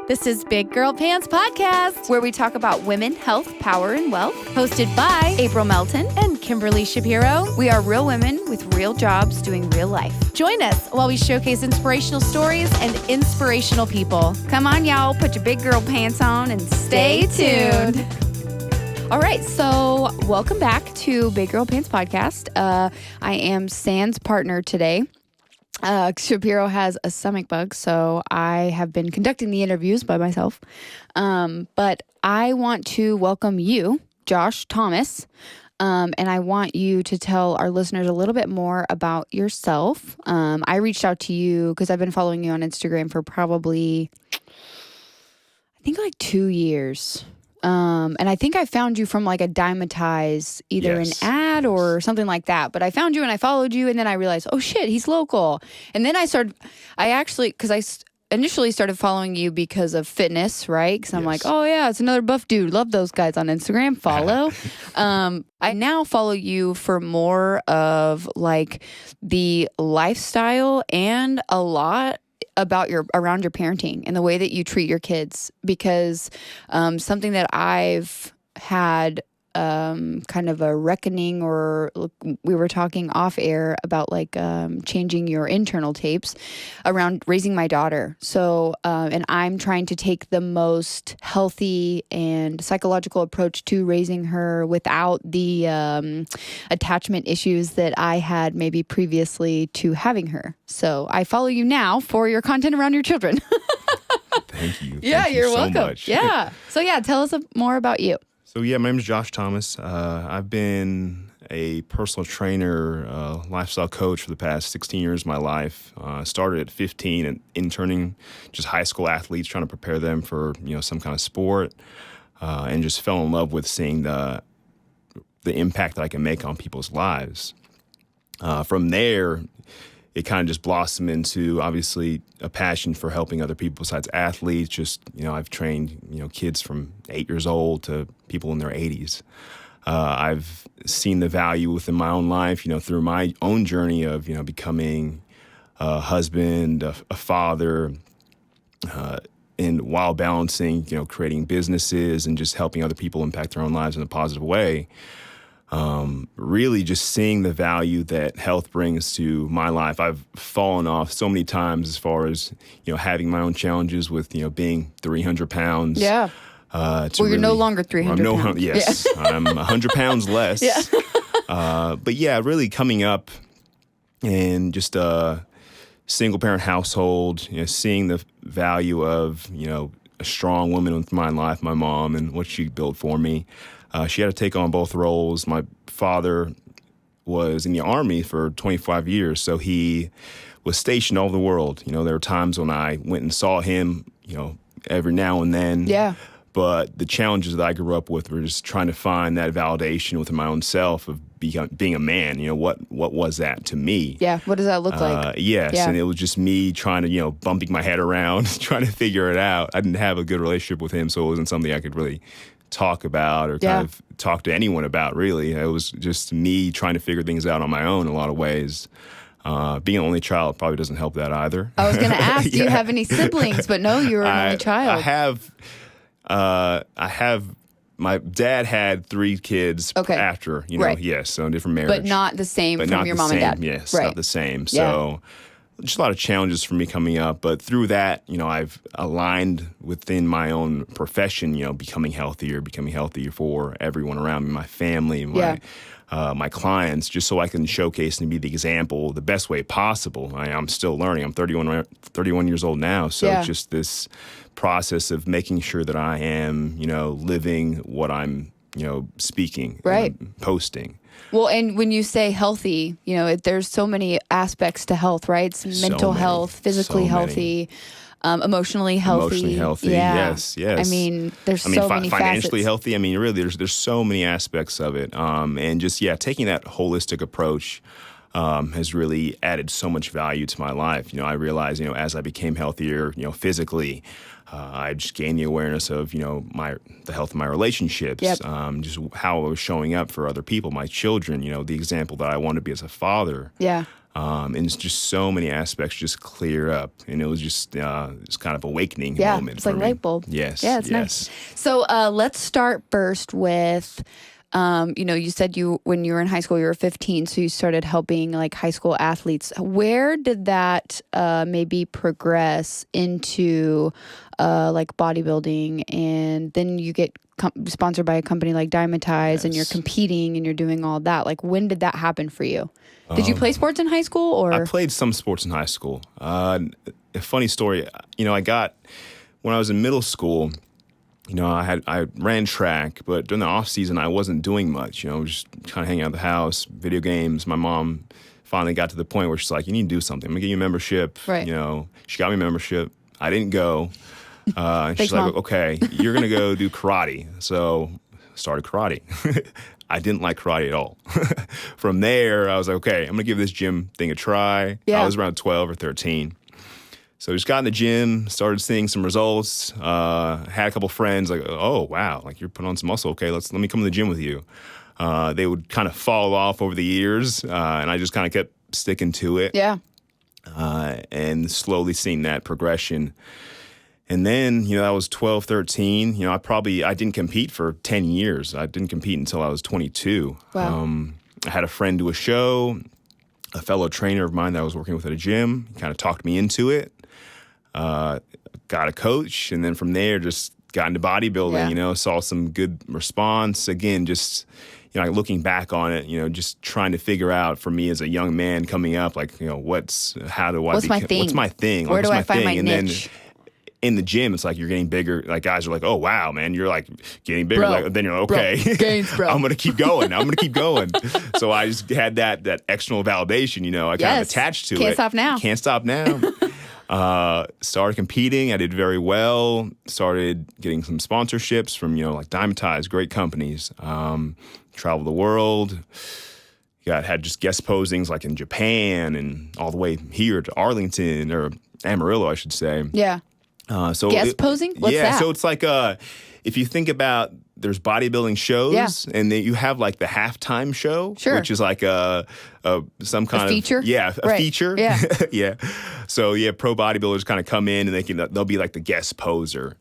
This is Big Girl Pants Podcast, where we talk about women, health, power, and wealth. hosted by April Melton. and Kimberly Shapiro. We are real women with real jobs doing real life. Join us while we showcase inspirational stories and inspirational people. Come on, y'all. Put your big girl pants on and stay tuned. All right, so welcome back to Big Girl Pants Podcast. I am San's partner today. Shapiro has a stomach bug, so I have been conducting the interviews by myself. But I want to welcome you, Josh Thomas, and I want you to tell our listeners a little bit more about yourself. I reached out to you because I've been following you on Instagram for probably, I think like 2 years. And I think I found you from like a Dymatize, either an ad or something like that. But I found you and I followed you, and then I realized, oh shit, he's local. And then because I initially started following you because of fitness, right? Because I'm like, oh yeah, it's another buff dude. Love those guys on Instagram. Follow. I now follow you for more of like the lifestyle and a lot about around your parenting and the way that you treat your kids, because something that I've had kind of a reckoning, or we were talking off air about like changing your internal tapes around raising my daughter. So and I'm trying to take the most healthy and psychological approach to raising her without the attachment issues that I had maybe previously to having her. So I follow you now for your content around your children. Thank you. Yeah, Thank you're you so welcome. much. Yeah. So yeah, tell us more about you. So my name is Josh Thomas. I've been a personal trainer, lifestyle coach for the past 16 years of my life. Started at 15 and interning just high school athletes, trying to prepare them for some kind of sport, and just fell in love with seeing the impact that I can make on people's lives. From there, it kind of just blossomed into obviously a passion for helping other people besides athletes. Just, I've trained, kids from 8 years old to people in their 80s. I've seen the value within my own life, through my own journey of, becoming a husband, a father, and while balancing, creating businesses and just helping other people impact their own lives in a positive way. Really just seeing the value that health brings to my life. I've fallen off so many times as far as, having my own challenges with, being 300 pounds. Yeah. You're no longer 300 pounds. Yes, yeah. I'm 100 pounds less. Yeah. But yeah, really coming up in just a single parent household, seeing the value of, a strong woman with my life, my mom, and what she built for me. She had to take on both roles. My father was in the Army for 25 years, so he was stationed all over the world. There were times when I went and saw him, every now and then. Yeah. But the challenges that I grew up with were just trying to find that validation within my own self of being a man. What was that to me? Yeah. What does that look like? Yes. Yeah. And it was just me trying to, bumping my head around, trying to figure it out. I didn't have a good relationship with him, so it wasn't something I could really talk about or kind of talk to anyone about, really. It was just me trying to figure things out on my own in a lot of ways. Being an only child probably doesn't help that either. I was going to ask, do you have any siblings? But no, you're an only child. I have, my dad had 3 kids after, right. Yes, so different marriage. But not the same from your mom and dad. Yes, right. not the same. So just a lot of challenges for me coming up. But through that, I've aligned within my own profession, becoming healthier for everyone around me, my family, my clients, just so I can showcase and be the example the best way possible. I'm still learning. I'm 31 years old now. So it's just this process of making sure that I am, living what I'm, speaking, and posting. Well, and when you say healthy, there's so many aspects to health, right? It's mental health, physically healthy, emotionally healthy. Emotionally healthy, yeah. yes. I mean, there's so many financially facets. healthy. I mean, really, there's so many aspects of it. And just, taking that holistic approach has really added so much value to my life. I realized, as I became healthier, physically, I just gained the awareness of, the health of my relationships, just how I was showing up for other people, my children, the example that I want to be as a father. Yeah. And it's just so many aspects just clear up. And it was just it's kind of awakening Yeah, moment. it's like for light me. bulb. Yes. Yeah, it's nice. So let's start first with, you said when you were in high school, you were 15, so you started helping like high school athletes. Where did that maybe progress into like bodybuilding, and then you get sponsored by a company like Dymatize, and you're competing and you're doing all that? Like, when did that happen for you? Did you play sports in high school, or? I played some sports in high school. A funny story, when I was in middle school, I ran track, but during the off season, I wasn't doing much. Just kind of hanging out at the house, video games. My mom finally got to the point where she's like, "You need to do something. I'm gonna get you a membership." Right. She got me a membership. I didn't go. And she's like, Mom. "Okay, you're gonna go do karate." So started karate. I didn't like karate at all. From there, I was like, okay, I'm going to give this gym thing a try. Yeah. I was around 12 or 13. So just got in the gym, started seeing some results, had a couple friends like, oh, wow, like you're putting on some muscle. Okay, let me come to the gym with you. They would kind of fall off over the years, and I just kind of kept sticking to it. Yeah. And slowly seeing that progression. And then, I was 12, 13. I didn't compete for 10 years. I didn't compete until I was 22. Wow. I had a friend do a show, a fellow trainer of mine that I was working with at a gym. He kind of talked me into it, got a coach, and then from there just got into bodybuilding, saw some good response. Again, just, looking back on it, just trying to figure out for me as a young man coming up, like, what's my thing? What's my thing? Where do I find my and niche? Then in the gym, it's like you're getting bigger. Like guys are like, "Oh wow, man, you're like getting bigger." Bro, like, then you're okay. Bro, gains, bro. I'm gonna keep going. So I just had that external validation. I kind of attached to it. Can't stop now. Started competing. I did very well. Started getting some sponsorships from like Dymatize, great companies. Traveled the world. Had just guest posings like in Japan and all the way here to Arlington or Amarillo, I should say. Yeah. So guest posing? What's that? So it's like if you think about there's bodybuilding shows, and then you have like the halftime show, which is like some kind of feature. A feature. Yeah, yeah. So pro bodybuilders kind of come in and they'll be like the guest poser.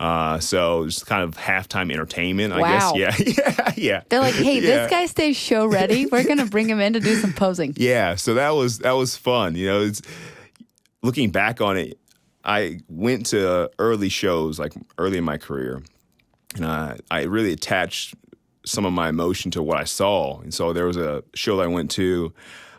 So it's kind of halftime entertainment, I guess. Yeah. They're like, hey, this guy stays show ready. We're gonna bring him in to do some posing. Yeah. So that was fun. It's looking back on it. I went to early shows, like early in my career, and I really attached some of my emotion to what I saw. And so there was a show that I went to.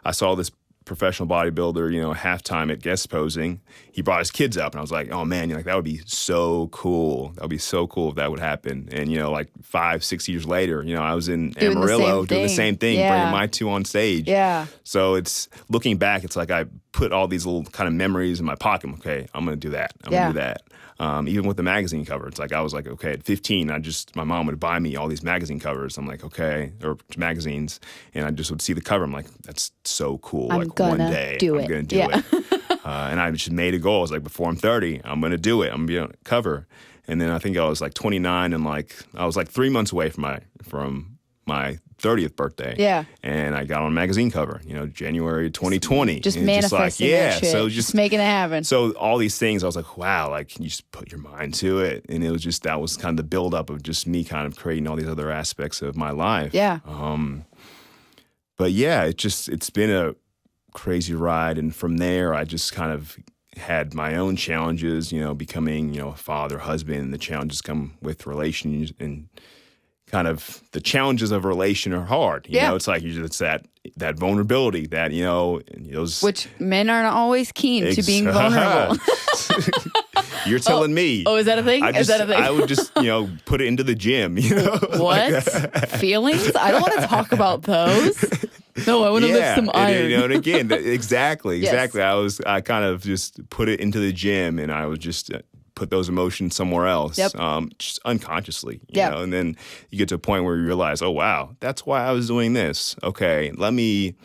I saw this professional bodybuilder, halftime at guest posing. He brought his kids up, and I was like, oh man, that would be so cool. That would be so cool if that would happen. And, like 5-6 years later, I was in Amarillo doing the same thing, bringing my two on stage. Yeah. So it's looking back, it's like I put all these little kind of memories in my pocket. Okay, I'm going to do that. I'm going to do that. Even with the magazine cover, it's like I was like, okay, at 15, my mom would buy me all these magazine covers. I'm like, okay, or magazines, and I just would see the cover. I'm like, that's so cool. I'm like gonna one day, do I'm gonna do it. And I just made a goal. I was like, before I'm 30, I'm gonna do it. I'm gonna be on cover. And then I think I was like 29, and I was like 3 months away from my 30th birthday. Yeah. And I got on a magazine cover, January 2020. Just and manifesting that shit. So just making it happen. So all these things, I was like, wow, like you just put your mind to it. And it was just, that was kind of the buildup of just me kind of creating all these other aspects of my life. Yeah. But yeah, it's been a crazy ride. And from there, I just kind of had my own challenges, becoming, a father, husband, and the challenges come with relations, and kind of the challenges of a relation are hard. You know, it's like it's that vulnerability that, those, which men aren't always keen to being vulnerable. You're telling me. Oh, is that a thing? Is that a thing? I would just, put it into the gym, What? Feelings? I don't want to talk about those. No, I want to lift some iron. And again, exactly. I kind of just put it into the gym, and I would just put those emotions somewhere else, just unconsciously, you know? And then you get to a point where you realize, oh, wow, that's why I was doing this. Okay, let me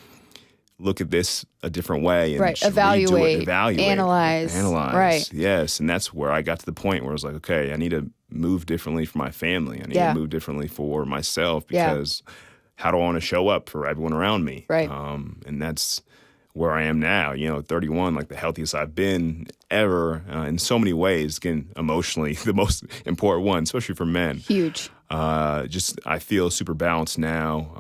look at this a different way and evaluate, analyze. Right. Yes, and that's where I got to the point where I was like, okay, I need to move differently for my family. I need to move differently for myself, because how do I want to show up for everyone around me? Right. And that's where I am now, 31, like the healthiest I've been ever in so many ways. Again, emotionally, the most important one, especially for men. Huge. Just I feel super balanced now,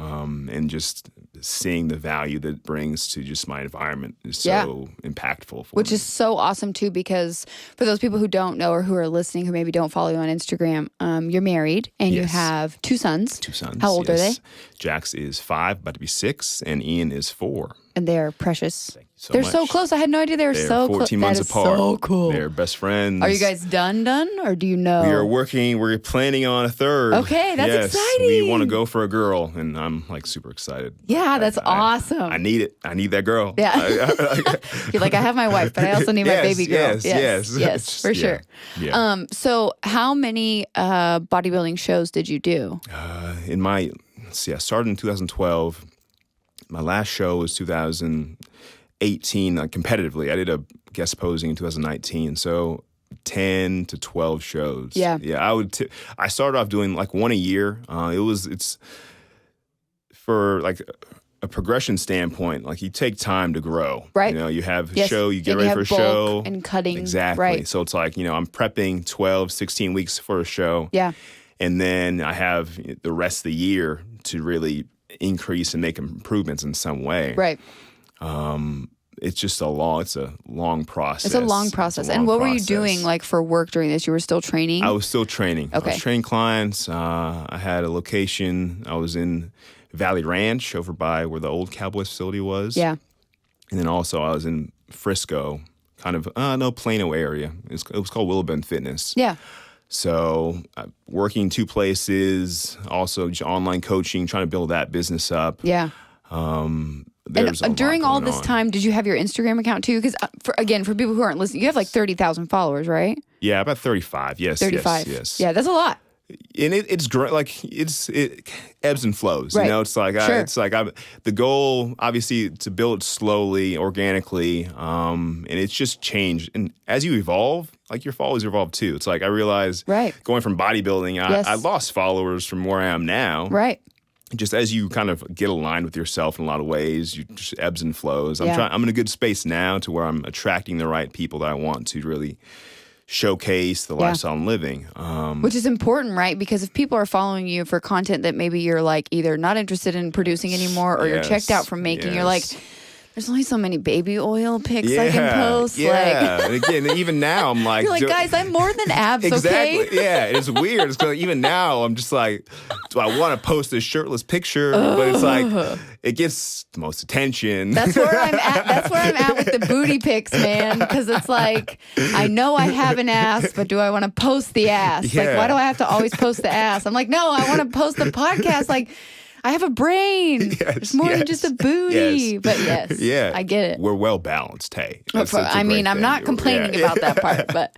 and just seeing the value that it brings to just my environment is so impactful. Which is so awesome too, because for those people who don't know or who are listening who maybe don't follow you on Instagram, you're married and you have 2 sons. 2 sons. How old are they? Jax is 5, about to be 6, and Ian is 4. And they're precious. Thank you so They're much. so close. I had no idea they were They're so close. 14 months apart. So cool. They're best friends. Are you guys done, or do you know? We are working. We're planning on a 3rd. Okay, that's yes, exciting. We want to go for a girl, and I'm like super excited. Yeah, that's awesome. I need it. I need that girl. Yeah. You're like, I have my wife, but I also need my baby girl. Yes, for sure. Yeah. So how many bodybuilding shows did you do? I started in 2012. My last show was 2018, competitively. I did a guest posing in 2019, so 10 to 12 shows. Yeah. I started off doing like one a year. It's for like a progression standpoint, like you take time to grow. Right. You have a show, you get ready for a show. And cutting. Exactly. Right. So it's like, I'm prepping 12, 16 weeks for a show. Yeah. And then I have the rest of the year to really increase and make improvements in some way. Right. It's just a long process. It's a long process. And what were you doing like for work during this? You were still training? I was still training. Okay. I was training clients. I had a location. I was in Valley Ranch over by where the old Cowboys facility was. Yeah. And then also I was in Frisco, kind of, Plano area. It was called Willow Bend Fitness. Yeah. So working 2 places, also online coaching, trying to build that business up. Yeah. During all this time, did you have your Instagram account too? Because for people who aren't listening, you have like 30,000 followers, right? Yeah, about 35. Yes. 35. Yes. Yeah, that's a lot. And it's great. Like it ebbs and flows. Right. It's like the goal, obviously, to build slowly, organically, and it's just changed. And as you evolve, like your followers evolve too. It's like I realized, going from bodybuilding, I lost followers from where I am now. Right. Just as you kind of get aligned with yourself in a lot of ways, you just ebbs and flows. I'm in a good space now to where I'm attracting the right people that I want to really showcase the lifestyle I'm living. Which is important, right? Because if people are following you for content that maybe you're like either not interested in producing anymore or you're checked out from making, you're like, there's only so many baby oil pics I can post. Yeah. And again, even now I'm like, you're like, guys, I'm more than abs, exactly. okay? Yeah, it's weird. It's like, even now I'm just like, do I want to post this shirtless picture? But it's like, it gets the most attention. That's where I'm at. That's where I'm at with the booty pics, man. Because it's like, I know I have an ass, but do I want to post the ass? Like, why do I have to always post the ass? I'm like, no, I want to post the podcast. Like, I have a brain. It's more than just a booty. But I get it. We're well balanced. Hey, I'm not complaining about that part, but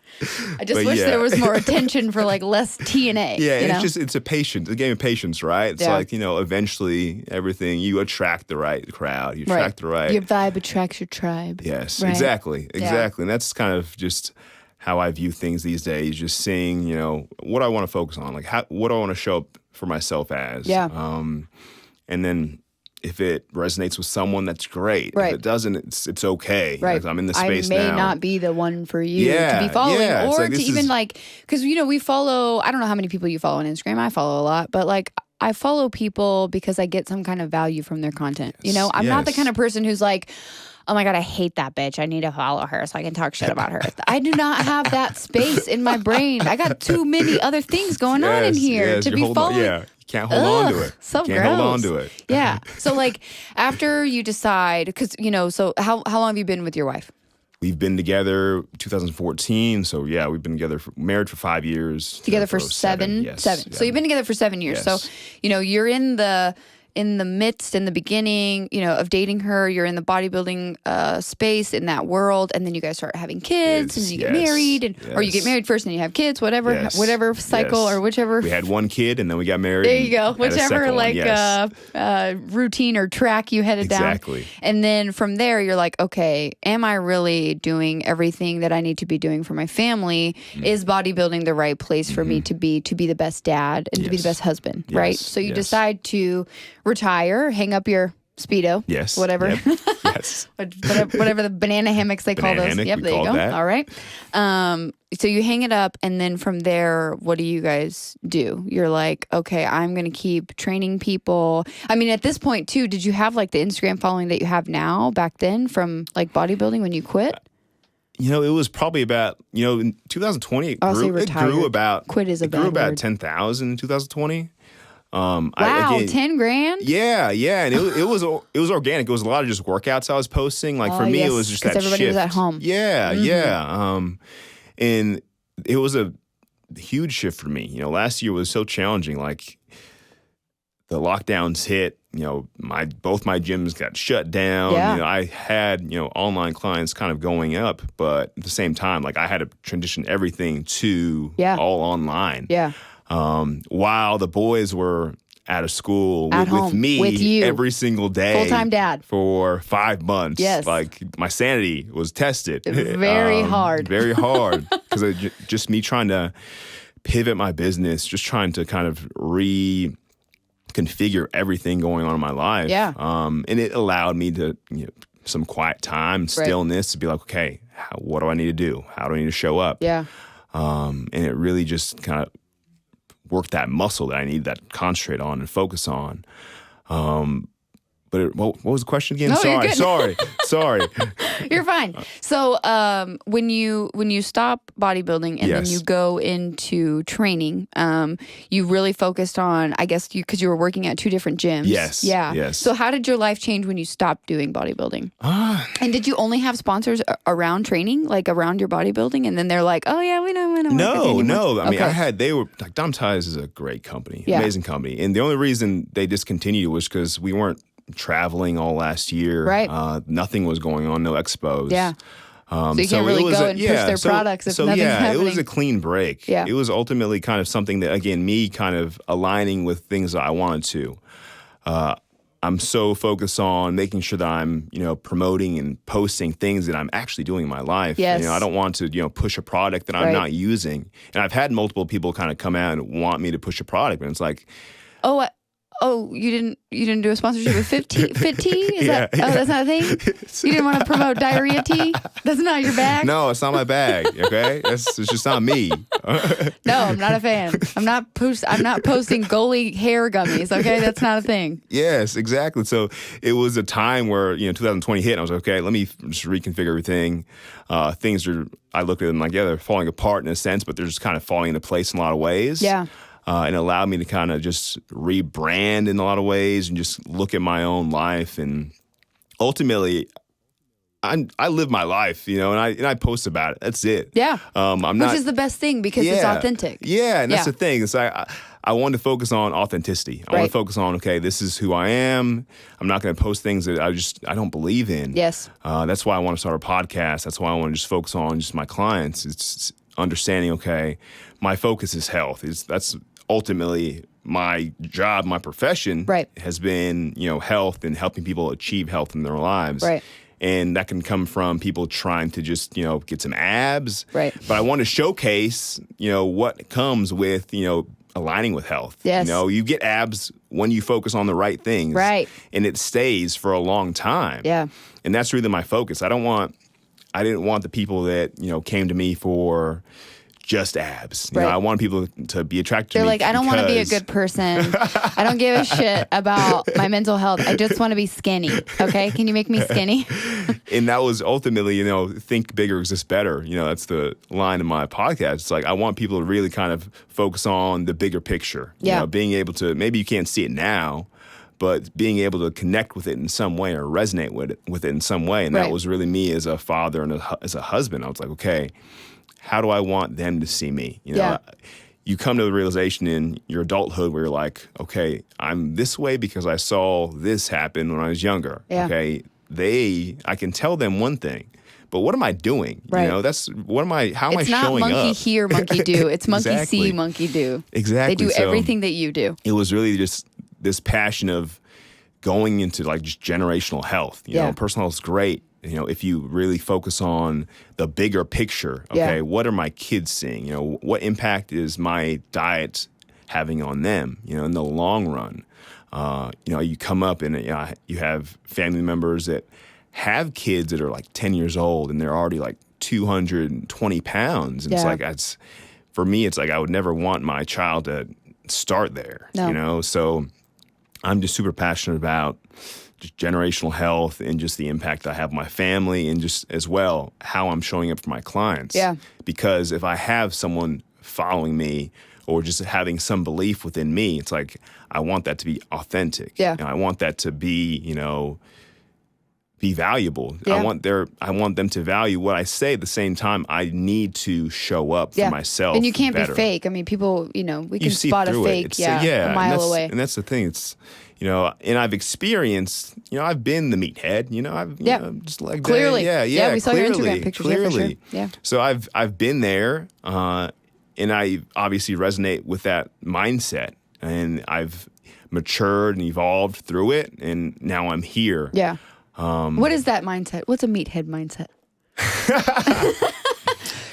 I just wish there was more attention for like less TNA. Yeah, and it's a patience, a game of patience, right? It's like, eventually everything, you attract the right crowd, you attract the right. Your vibe attracts your tribe. Yes, exactly. And that's kind of just how I view things these days, just seeing, what I want to focus on, like what I want to show up for myself as. Yeah. And then if it resonates with someone, that's great. Right. If it doesn't, it's okay. Right. I'm in the space now. I may not be the one for you to be following, or to even because we follow. I don't know how many people you follow on Instagram. I follow a lot, but like I follow people because I get some kind of value from their content. I'm not the kind of person who's like, oh my God, I hate that bitch. I need to follow her so I can talk shit about her. I do not have that space in my brain. I got too many other things going on in here to be following. You can't hold on to it. So you can't gross. hold on to it. Yeah. So like after you decide, because, so how long have you been with your wife? We've been together 2014. So we've been married for 5 years. Together for seven. Yes. So you've been together for 7 years. Yes. So, you're in the beginning, of dating her. You're in the bodybuilding space, in that world, and then you guys start having kids, and you get married, or you get married first and you have kids, whatever cycle or whichever. We had one kid, and then we got married. There you go. Whichever routine or track you headed down. Exactly. And then from there, you're like, okay, am I really doing everything that I need to be doing for my family? Is bodybuilding the right place for me to be the best dad and to be the best husband, right? So you decide to retire, hang up your Speedo. Yes. Whatever. Yep. Yes. whatever the banana hammocks they call Banana those. hammock, Yep, we there you called go. that. All right. So you hang it up, and then from there, what do you guys do? You're like, okay, I'm going to keep training people. I mean, at this point, too, did you have like the Instagram following that you have now back then from like bodybuilding when you quit? You know, it was probably about, in 2020, it I'll say grew, retired. about, Quit is a it grew bad about word. 10,000 in 2020. Wow, again, 10 grand? Yeah, and it was organic. It was a lot of just workouts I was posting. Like for Oh, me, yes, it was just 'cause that everybody shift. was at home. Yeah, yeah. And it was a huge shift for me. Last year was so challenging. Like the lockdowns hit. Both my gyms got shut down. Yeah. I had online clients kind of going up, but at the same time, like I had to transition everything to all online. Yeah. While the boys were out of school At with home, me with you. every single day. Full-time dad. For 5 months. Yes. Like my sanity was tested. Very hard. Very hard. Because just me trying to pivot my business, just trying to kind of reconfigure everything going on in my life. Yeah. And it allowed me to, some quiet time, stillness to be like, okay, what do I need to do? How do I need to show up? Yeah. And it really just kind of work that muscle that I need that concentrate on and focus on. But what was the question again? No, you're good. Sorry. You're fine. So when you stop bodybuilding and then Yes. you go into training, you really focused on, I guess, because you were working at two different gyms. Yes, Yeah. yes. So how did your life change when you stopped doing bodybuilding? And did you only have sponsors around training, like around your bodybuilding? And then they're like, oh yeah, we don't work with you anymore. No. I mean, Okay. they were like Dom Ties is a great company, Yeah. amazing company. And the only reason they discontinued was because we weren't traveling all last year. Right. Nothing was going on, no expos. Yeah. So you can't really go and push their products if nothing's happening. It was a clean break. Yeah. It was ultimately kind of something that, again, me kind of aligning with things that I wanted to. I'm so focused on making sure that I'm, promoting and posting things that I'm actually doing in my life. Yes. I don't want to, push a product that I'm Right. not using. And I've had multiple people kind of come out and want me to push a product, and it's like, Oh, you didn't do a sponsorship with Fit Tea? Is Yeah, that? Oh, that's not a thing. You didn't want to promote diarrhea tea? That's not your bag. no, it's not my bag. Okay, it's just not me. No, I'm not a fan. I'm not posting goalie hair gummies. Okay, that's not a thing. Yes, exactly. So it was a time where 2020 hit. And I was like, okay, let me just reconfigure everything. Things I look at them like, yeah, they're falling apart in a sense, but they're just kind of falling into place in a lot of ways. Yeah. And it allowed me to kind of just rebrand in a lot of ways and just look at my own life. And ultimately, I live my life, and I post about it. That's it. Yeah. I'm not. Which is the best thing because it's authentic. Yeah, and that's Yeah. the thing. It's I want to focus on authenticity. I want Right. to focus on, okay, this is who I am. I'm not going to post things that I don't believe in. Yes. That's why I want to start a podcast. That's why I want to just focus on just my clients. It's understanding, okay, my focus is health. That's ultimately my job, my profession Right. has been, health and helping people achieve health in their lives. Right. And that can come from people trying to just, get some abs. Right. But I want to showcase, what comes with, aligning with health. Yes. You get abs when you focus on the right things. Right. And it stays for a long time. Yeah. And that's really my focus. I didn't want the people that, came to me for just abs. Right. I want people to be attracted to They're me. like, I don't want to be a because- good person. I don't give a shit about my mental health. I just want to be skinny. Okay, can you make me skinny? And that was ultimately, think bigger, exist better. That's the line in my podcast. It's like, I want people to really kind of focus on the bigger picture. Yeah. Being able to, maybe you can't see it now, but being able to connect with it in some way or resonate with it in some way. And Right. that was really me as a father and as a husband. I was like, okay, how do I want them to see me? Yeah. You come to the realization in your adulthood where you're like, okay, I'm this way because I saw this happen when I was younger. Yeah. Okay. I can tell them one thing, but what am I doing? Right. How am I It's not showing monkey up? hear, monkey do. It's monkey Exactly. see, monkey do. Exactly. They do So everything that you do. it was really just this passion of going into like just generational health. Yeah. Personal health is great. If you really focus on the bigger picture, okay, Yeah. what are my kids seeing? What impact is my diet having on them, in the long run? you come up and you have family members that have kids that are like 10 years old and they're already like 220 pounds. And for me, it's like I would never want my child to start there, No. So I'm just super passionate about just generational health and just the impact I have on my family and just as well how I'm showing up for my clients. Yeah. Because if I have someone following me or just having some belief within me, it's like I want that to be authentic. Yeah. And I want that to be, be valuable. Yeah. I want them to value what I say. At the same time, I need to show up for myself. And you can't better. be fake. I mean, people, we can see spot a through fake, it. a mile away. And that's the thing. It's, and I've experienced, I've been the meathead, I've just like Clearly. that. Yeah. We saw your Instagram pictures. Clearly. Yeah, for sure. Yeah. So I've been there, and I obviously resonate with that mindset, and I've matured and evolved through it, and now I'm here. Yeah. What is that mindset? What's a meathead mindset?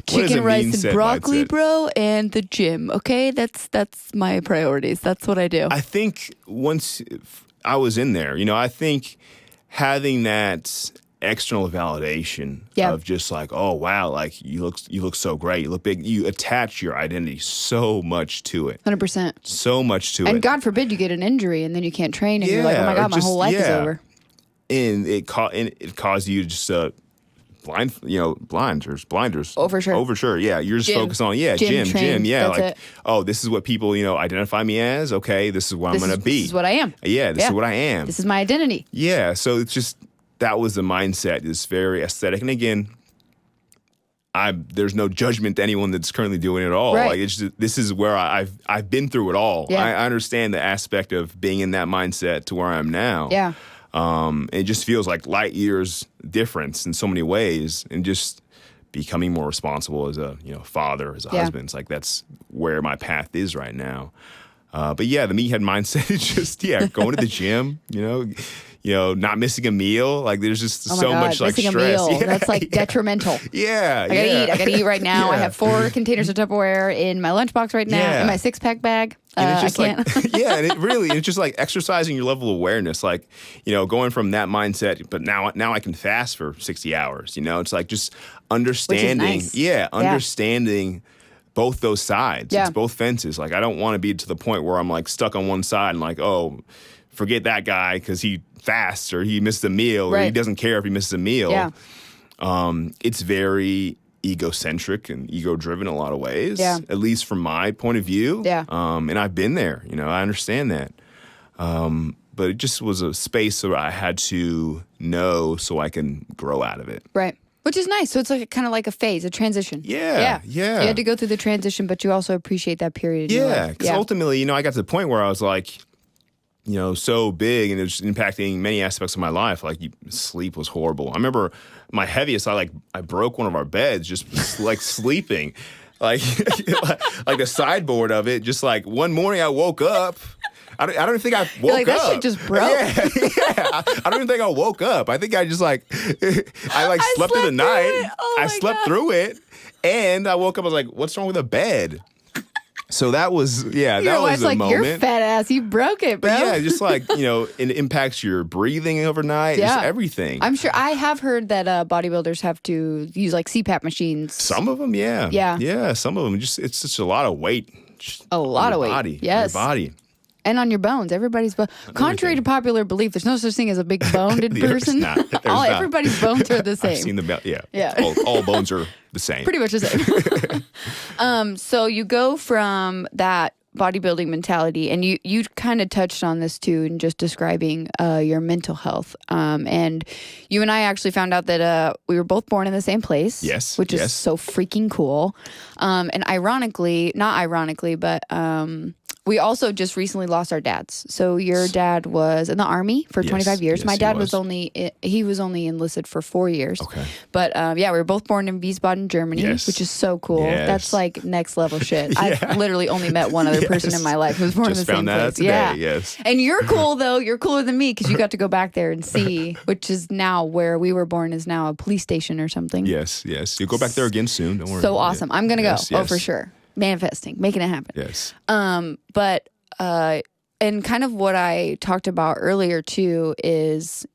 Chicken, rice, and broccoli, mindset? bro, and the gym. Okay, that's my priorities. That's what I do. I think once I was in there, I think having that external validation of just like, oh wow, like you look so great, you look big. You attach your identity so much to it. 100%. So much to it. And God forbid you get an injury and then you can't train and you're like, oh my God, my whole life is over. And it caused you just blinders. Oh, for sure. Yeah, you're just Gym. focused on Gym. Yeah, That's like it. oh, this is what people identify me as. Okay, this is what I'm gonna be. This is what I am. Yeah, this is what I am. This is my identity. Yeah, so it's just that was the mindset. It's very aesthetic, and again, there's no judgment to anyone that's currently doing it all. Right. Like it's just, this is where I've been through it all. Yeah. I understand the aspect of being in that mindset to where I am now. Yeah. It just feels like light years difference in so many ways, and just becoming more responsible as a father, as a husband. It's like that's where my path is right now. But yeah, the meathead mindset is just going to the gym, not missing a meal. Like there's just so much like missing stress. A meal. That's like detrimental. Yeah, I gotta eat right now. I have 4 containers of Tupperware in my lunchbox right now, in my 6-pack bag. And it's just I can't. like, and it's just like exercising your level of awareness, like, going from that mindset, but now I can fast for 60 hours, it's like just understanding, understanding both those sides. Yeah. It's both fences. Like, I don't want to be to the point where I'm like stuck on one side and like, oh, forget that guy because he fasts or he missed a meal or he doesn't care if he misses a meal. Yeah. It's very egocentric and ego-driven in a lot of ways, at least from my point of view. Yeah. And I've been there, I understand that. But it just was a space where I had to know so I can grow out of it. Right. Which is nice. So it's like kind of like a phase, a transition. Yeah. You had to go through the transition, but you also appreciate that period in your life. Because ultimately, I got to the point where I was like, so big and it was impacting many aspects of my life. Like sleep was horrible. I remember my heaviest, I broke one of our beds just like sleeping. Like the sideboard of it, just like one morning I woke up. I don't think I woke up. That shit just broke. Yeah. I don't even think I woke up. I think I just I slept through the night. I slept through it, and I woke up. I was like, "What's wrong with the bed?" So that was that was a moment. You're fat ass. You broke it, bro. But just like it impacts your breathing overnight. Yeah. Just everything. I'm sure. I have heard that bodybuilders have to use like CPAP machines. Some of them, yeah. Some of them, it's just a lot of weight. A lot of weight. Body, yes. Your body. And on your bones, everybody's bone. Contrary to popular belief, there's no such thing as a big boned person. There's not. Everybody's bones are the same. I've seen all bones are the same. Pretty much the same. So you go from that bodybuilding mentality, and you kind of touched on this too in just describing your mental health. And you and I actually found out that we were both born in the same place. Yes. Which is so freaking cool. And not ironically, but we also just recently lost our dads. So your dad was in the Army for 25 years. Yes, My dad was only enlisted for 4 years. Okay. But we were both born in Wiesbaden, Germany, which is so cool. Yes. That's like next level shit. I've literally only met one other person in my life who was born in the same place. Yes. And you're cool though. You're cooler than me because you got to go back there and see, which is now where we were born is now a police station or something. Yes. You'll go back there again soon. Don't worry. So awesome. I'm going to go. Yes. Oh, for sure. Manifesting, making it happen. Yes. And and kind of what I talked about earlier too is,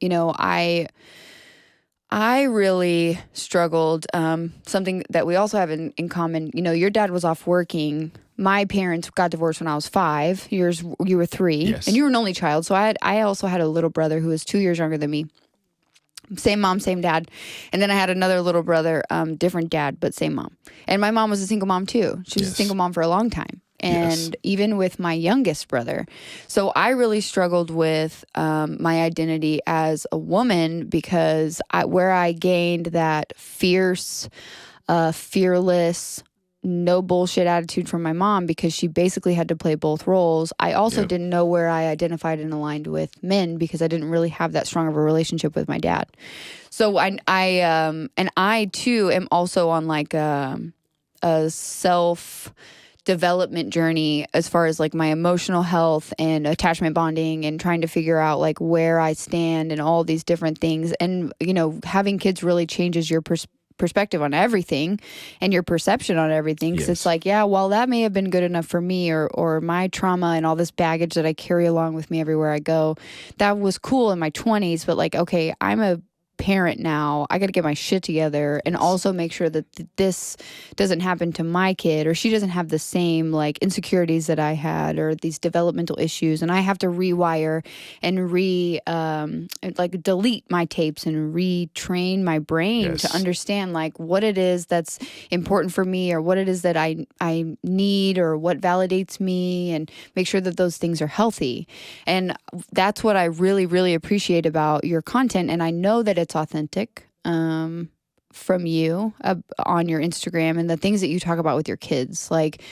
I really struggled. Something that we also have in common, your dad was off working. My parents got divorced when I was 5. You were 3, Yes. and you were an only child. So I also had a little brother who was 2 years younger than me. Same mom, same dad. And then I had another little brother, different dad, but same mom. And my mom was a single mom too. She was a single mom for a long time. And even with my youngest brother. So I really struggled with my identity as a woman because where I gained that fierce, fearless, no bullshit attitude from my mom because she basically had to play both roles. I also didn't know where I identified and aligned with men because I didn't really have that strong of a relationship with my dad. So I too am also on like a self development journey as far as like my emotional health and attachment bonding and trying to figure out like where I stand and all these different things. And, having kids really changes your perspective on everything and your perception on everything. Because it's like, well, that may have been good enough for me or my trauma and all this baggage that I carry along with me everywhere I go. That was cool in my 20s, but like, okay, I'm a parent now. I got to get my shit together and also make sure that this doesn't happen to my kid or she doesn't have the same like insecurities that I had or these developmental issues. And I have to rewire and delete my tapes and retrain my brain to understand like what it is that's important for me or what it is that I need or what validates me and make sure that those things are healthy. And that's what I really, really appreciate about your content. And I know that it's authentic from you on your Instagram and the things that you talk about with your kids, like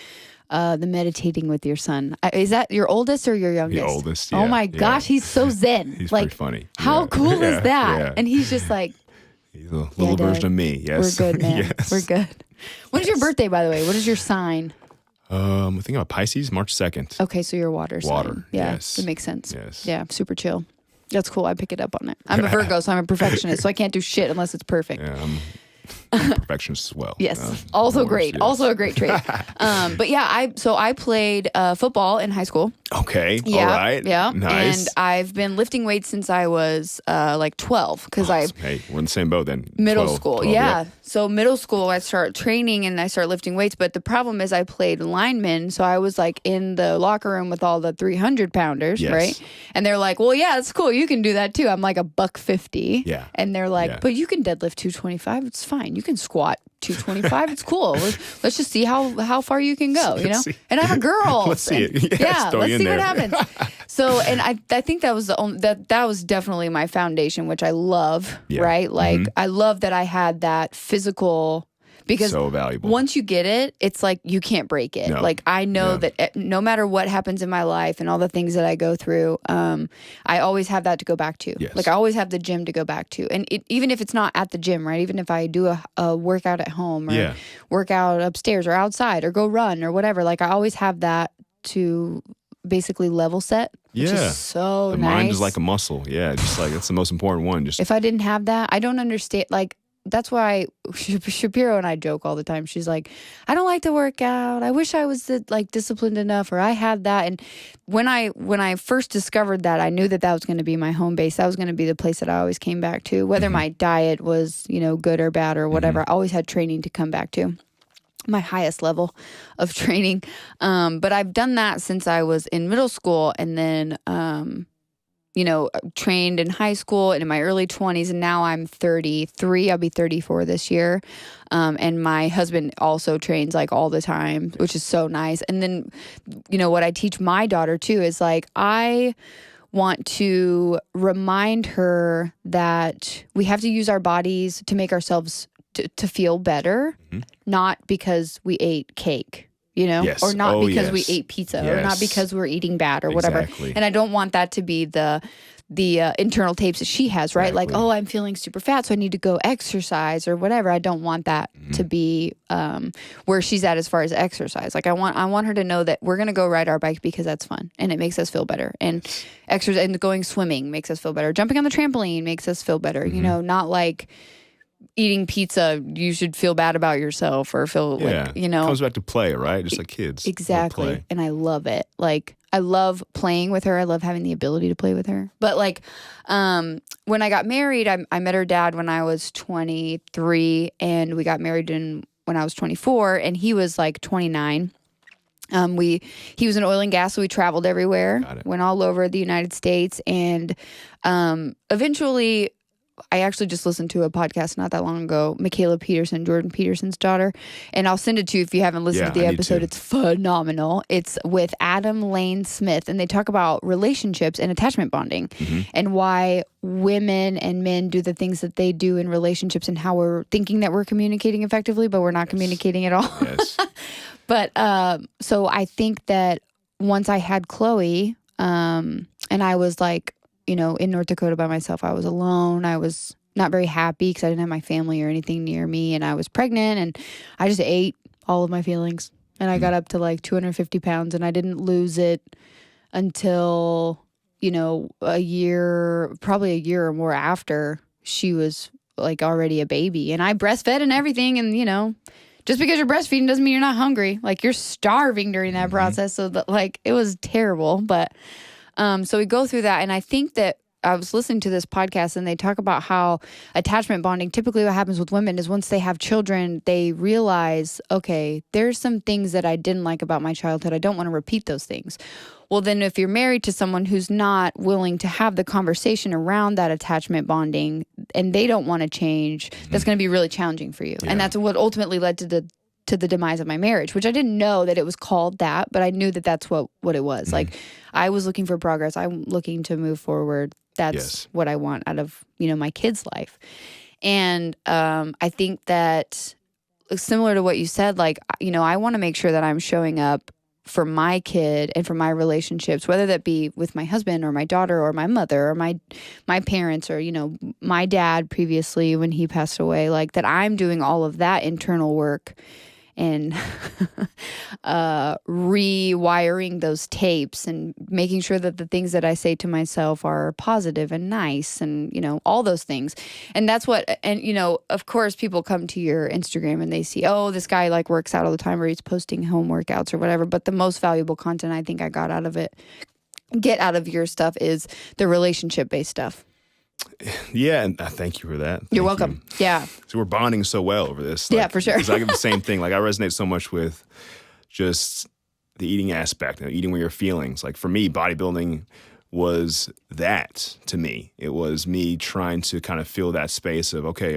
the meditating with your son. Is that your oldest or your youngest? The oldest. Oh my gosh, he's so zen. He's like, pretty funny. How cool is that? Yeah. And he's just like, he's a little version of me. Yes, we're good, man. Yes. We're good. When is your birthday, by the way? What is your sign? I think about Pisces, March 2nd. Okay, so you're water sign. Water. Yeah, Yes. it makes sense. Yes. Yeah, super chill. That's cool. I pick it up on it. I'm a Virgo, so I'm a perfectionist, so I can't do shit unless it's perfect. Yeah, I'm a perfectionist as well. Yes. Also great. Yes. Also a great trait. But yeah, I played football in high school. Okay. Yeah. All right. Yeah. Nice. And I've been lifting weights since I was like 12 because Hey, we're in the same boat then. middle 12, school. 12, Yeah. So middle school, I start training and I start lifting weights. But the problem is I played lineman. So I was like in the locker room with all the 300 pounders, Yes. right? And they're like, well, yeah, it's cool. You can do that too. I'm like $150. Yeah. And they're like, Yeah. but you can deadlift 225. It's fine. You can squat 225. It's cool. Let's just see how far you can go, you know? see. And I'm a girl. Let's see it. And- Yes, throw let's you in see what there. happens. So, and I think that was the only, that was definitely my foundation, which I love, Yeah. right? Like I love that I had that physical, because So valuable. once you get it, it's like you can't break it. No. Like I know Yeah. that no matter what happens in my life and all the things that I go through, I always have that to go back to. Yes. Like I always have the gym to go back to. And even if it's not at the gym, right? Even if I do a workout at home or work out upstairs or outside or go run or whatever, like I always have that to basically level set, which Yeah. is so The nice. mind is like a muscle. Yeah. Just like that's the most important one. Just If I didn't have that, I don't understand. Like, that's why Shapiro and I joke all the time. She's like, I don't like to work out. I wish I was like disciplined enough, or I had that. And when I first discovered that, I knew that was going to be my home base. That was going to be the place that I always came back to, whether my diet was, good or bad or whatever. I always had training to come back to. My highest level of training. But I've done that since I was in middle school, and then, trained in high school and in my early 20s. And now I'm 33. I'll be 34 this year. And my husband also trains like all the time, which is so nice. And then, what I teach my daughter too is like, I want to remind her that we have to use our bodies to make ourselves to feel better, not because we ate cake, Yes. or not Oh, because we yes. ate pizza, or not Yes. because we're eating bad or whatever. Exactly. And I don't want that to be the internal tapes that she has, right? Like, Exactly. oh, I'm feeling super fat, so I need to go exercise or whatever. I don't want that to be where she's at as far as exercise. Like I want her to know that we're gonna go ride our bike because that's fun and it makes us feel better. And exercise and going swimming makes us feel better. Jumping on the trampoline makes us feel better. Not like eating pizza, you should feel bad about yourself or feel like, It comes back to play, right? Just like kids. Exactly. Play. And I love it. Like, I love playing with her. I love having the ability to play with her. But like, when I got married, I met her dad when I was 23, and we got married when I was 24, and he was like 29. He was in oil and gas, so we traveled everywhere, went all over the United States, and eventually, I actually just listened to a podcast not that long ago, Michaela Peterson, Jordan Peterson's daughter, and I'll send it to you if you haven't listened to the episode. It's phenomenal. It's with Adam Lane Smith, and they talk about relationships and attachment bonding and why women and men do the things that they do in relationships and how we're thinking that we're communicating effectively, but we're not communicating at all. Yes. But so I think that once I had Chloe, and I was like, in North Dakota by myself, I was alone. I was not very happy because I didn't have my family or anything near me, and I was pregnant, and I just ate all of my feelings, and I got up to like 250 pounds, and I didn't lose it until, a year or more after she was like already a baby, and I breastfed and everything, and just because you're breastfeeding doesn't mean you're not hungry. Like, you're starving during that process. So that, like, it was terrible. But so we go through that. And I think that I was listening to this podcast, and they talk about how attachment bonding, typically what happens with women is once they have children, they realize, okay, there's some things that I didn't like about my childhood. I don't want to repeat those things. Well, then if you're married to someone who's not willing to have the conversation around that attachment bonding and they don't want to change, that's going to be really challenging for you. Yeah. And that's what ultimately led to the demise of my marriage, which I didn't know that it was called that, but I knew that that's what it was. Like, I was looking for progress. I'm looking to move forward. That's what I want out of, my kid's life. And I think that similar to what you said, like, I want to make sure that I'm showing up for my kid and for my relationships, whether that be with my husband or my daughter or my mother or my parents or, my dad previously when he passed away, like that I'm doing all of that internal work and rewiring those tapes and making sure that the things that I say to myself are positive and nice and, all those things. And that's what, and, of course, people come to your Instagram and they see, oh, this guy like works out all the time or he's posting home workouts or whatever. But the most valuable content I think I get out of your stuff is the relationship-based stuff. Yeah, and thank you for that. You're welcome. Yeah. So we're bonding so well over this. Yeah, for sure. Because I get the same thing. Like, I resonate so much with just the eating aspect, eating with your feelings. Like, for me, bodybuilding was that to me. It was me trying to kind of fill that space of, okay,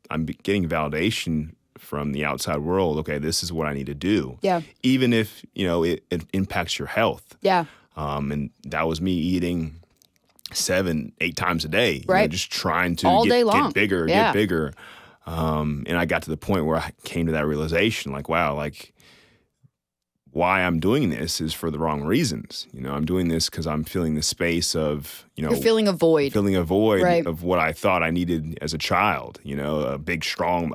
I'm getting validation from the outside world. Okay, this is what I need to do. Yeah. Even if, it impacts your health. Yeah. And that was me eating 7-8 times a day, right? Just trying to all day get long. get bigger. And I got to the point where I came to that realization, like, wow, like, why I'm doing this is for the wrong reasons. I'm doing this because I'm feeling the space of, you're feeling a void, right, of what I thought I needed as a child. A big strong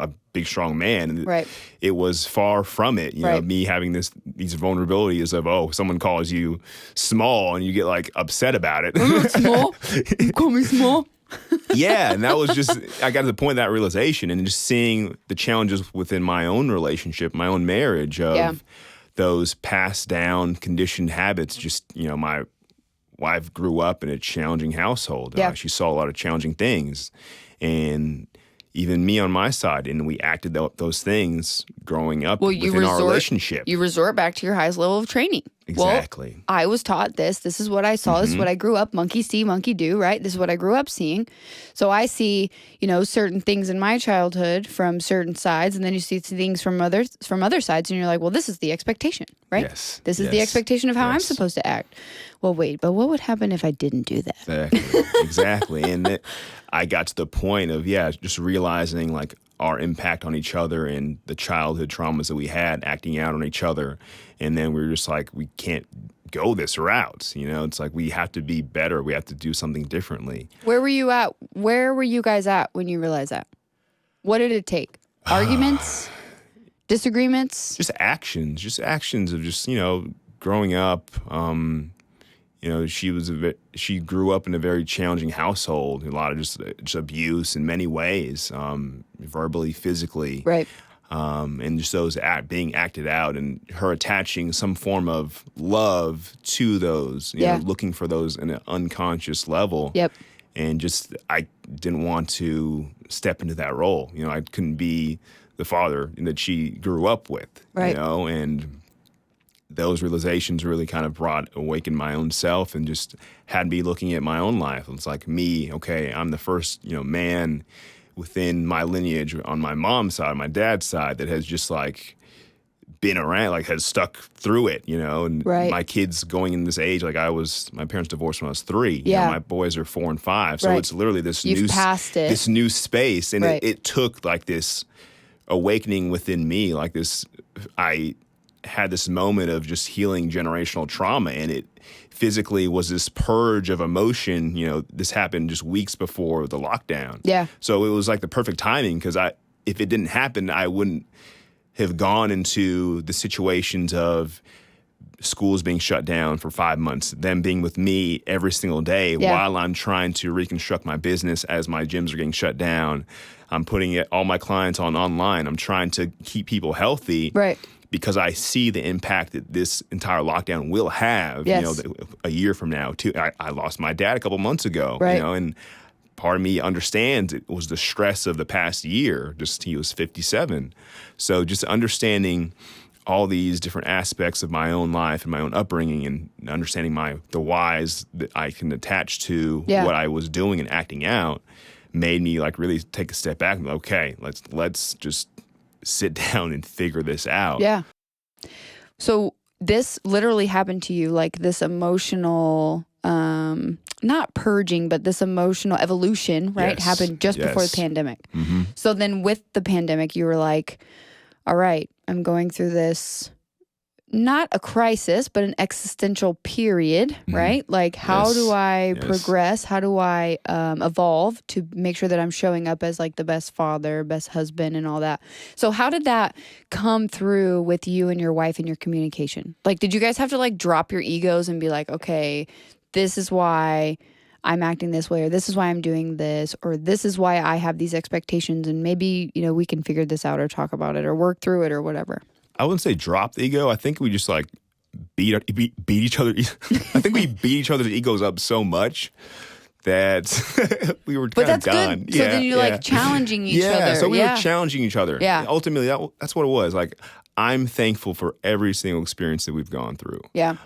man. And right. It was far from it. Right. Me having these vulnerabilities of, someone calls you small and you get like upset about it. I'm not small. You call me small. Yeah, and that was just, I got to the point of that realization and just seeing the challenges within my own relationship, my own marriage of those passed down conditioned habits. Just, my wife grew up in a challenging household. Yeah. She saw a lot of challenging things. And even me on my side, and we acted those things growing up within our relationship. You resort back to your highest level of training. Exactly. Well, I was taught this. This is what I saw. This is what I grew up. Monkey see, monkey do, right? This is what I grew up seeing. So I see, certain things in my childhood from certain sides, and then you see things from other sides, and you're like, well, this is the expectation, right? Yes. This is the expectation of how I'm supposed to act. Well, wait, but what would happen if I didn't do that? Exactly. And I got to the point of, just realizing like our impact on each other and the childhood traumas that we had acting out on each other. And then we were just like, we can't go this route. It's like we have to be better. We have to do something differently. Where were you at? Where were you guys at when you realized that? What did it take? Arguments? Disagreements? Just actions of just, growing up, You know, she grew up in a very challenging household, a lot of just abuse in many ways, verbally, physically, Right. and just those being acted out, and her attaching some form of love to those, you know, looking for those in an unconscious level. Yep. And just I didn't want to step into that role. You know, I couldn't be the father that she grew up with. Right. You know, and those realizations really kind of awakened my own self and just had me looking at my own life. It's like me, okay, I'm the first, you know, man within my lineage on my mom's side, my dad's side, that has just like been around, like has stuck through it, you know, and Right. my kids going in this age, like my parents divorced when I was 3. Yeah. You know, my boys are 4 and 5. So Right. it's literally this You've passed it. this new space. And Right. it took like this awakening within me, like this, I had this moment of just healing generational trauma, and it physically was this purge of emotion. You know, this happened just weeks before the lockdown. Yeah. So it was like the perfect timing, because if it didn't happen, I wouldn't have gone into the situations of schools being shut down for 5 months, them being with me every single day while I'm trying to reconstruct my business as my gyms are getting shut down. I'm putting all my clients online. I'm trying to keep people healthy. Right. Because I see the impact that this entire lockdown will have, Yes. you know, a year from now. Too, I lost my dad a couple months ago, Right. you know, and part of me understands it was the stress of the past year. Just he was 57. So just understanding all these different aspects of my own life and my own upbringing, and understanding the whys that I can attach to what I was doing and acting out, made me like really take a step back and be like, okay, let's just sit down and figure this out. Yeah. So this literally happened to you, like this emotional, not purging, but this emotional evolution, right? Yes. Happened just before the pandemic. Mm-hmm. So then with the pandemic, you were like, all right, I'm going through this, not a crisis, but an existential period, right? Like, how Yes. do I Yes. progress? How do I evolve to make sure that I'm showing up as like the best father, best husband, and all that? So how did that come through with you and your wife in your communication? Like, did you guys have to like drop your egos and be like, okay, this is why I'm acting this way, or this is why I'm doing this, or this is why I have these expectations, and maybe, you know, we can figure this out or talk about it or work through it or whatever? I wouldn't say drop the ego. I think we just like beat each other. I think we beat each other's egos up so much that we were But kind of that's done. good. So then you're like challenging each other. Yeah, so we were challenging each other. Yeah. And ultimately, that's what it was. Like, I'm thankful for every single experience that we've gone through. Yeah.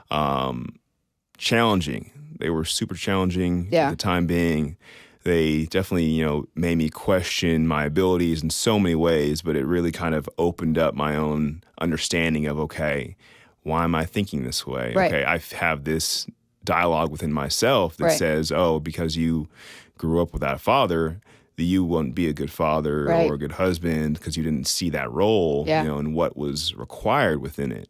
Challenging. They were super challenging Yeah. at the time being. They definitely, you know, made me question my abilities in so many ways, but it really kind of opened up my own understanding of, okay, why am I thinking this way? Right. Okay, I have this dialogue within myself that Right. says, oh, because you grew up without a father, that you won't be a good father Right. or a good husband because you didn't see that role, Yeah. you know, and what was required within it.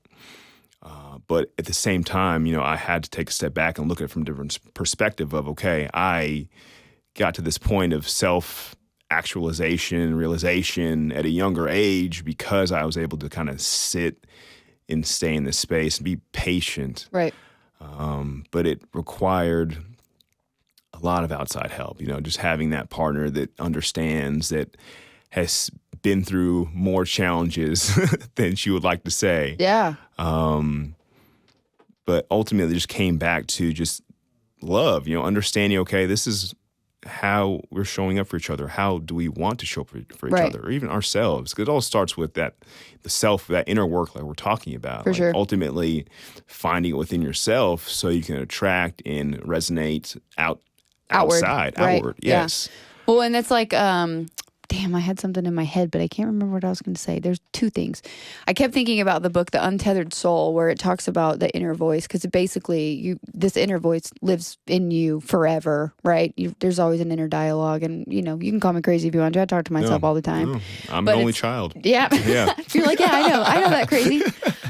But at the same time, you know, I had to take a step back and look at it from a different perspective of, okay, I got to this point of self-actualization, realization at a younger age because I was able to kind of sit and stay in this space and be patient. Right. But it required a lot of outside help, you know, just having that partner that understands, that has been through more challenges than she would like to say. Yeah. But ultimately just came back to just love, you know, understanding, okay, this is how we're showing up for each other. How do we want to show up for each Right. other, or even ourselves? Because it all starts with the self, that inner work like we're talking about. For sure. Ultimately finding it within yourself so you can attract and resonate outside, Right. outward. Yeah. Yes. Well, and it's like, damn, I had something in my head, but I can't remember what I was going to say. There's two things. I kept thinking about the book, The Untethered Soul, where it talks about the inner voice, because basically this inner voice lives in you forever, right? There's always an inner dialogue, and, you know, you can call me crazy if you want to. I talk to myself all the time. No, I'm But an only it's- child. Yeah. Yeah. You're like, yeah, I know that crazy.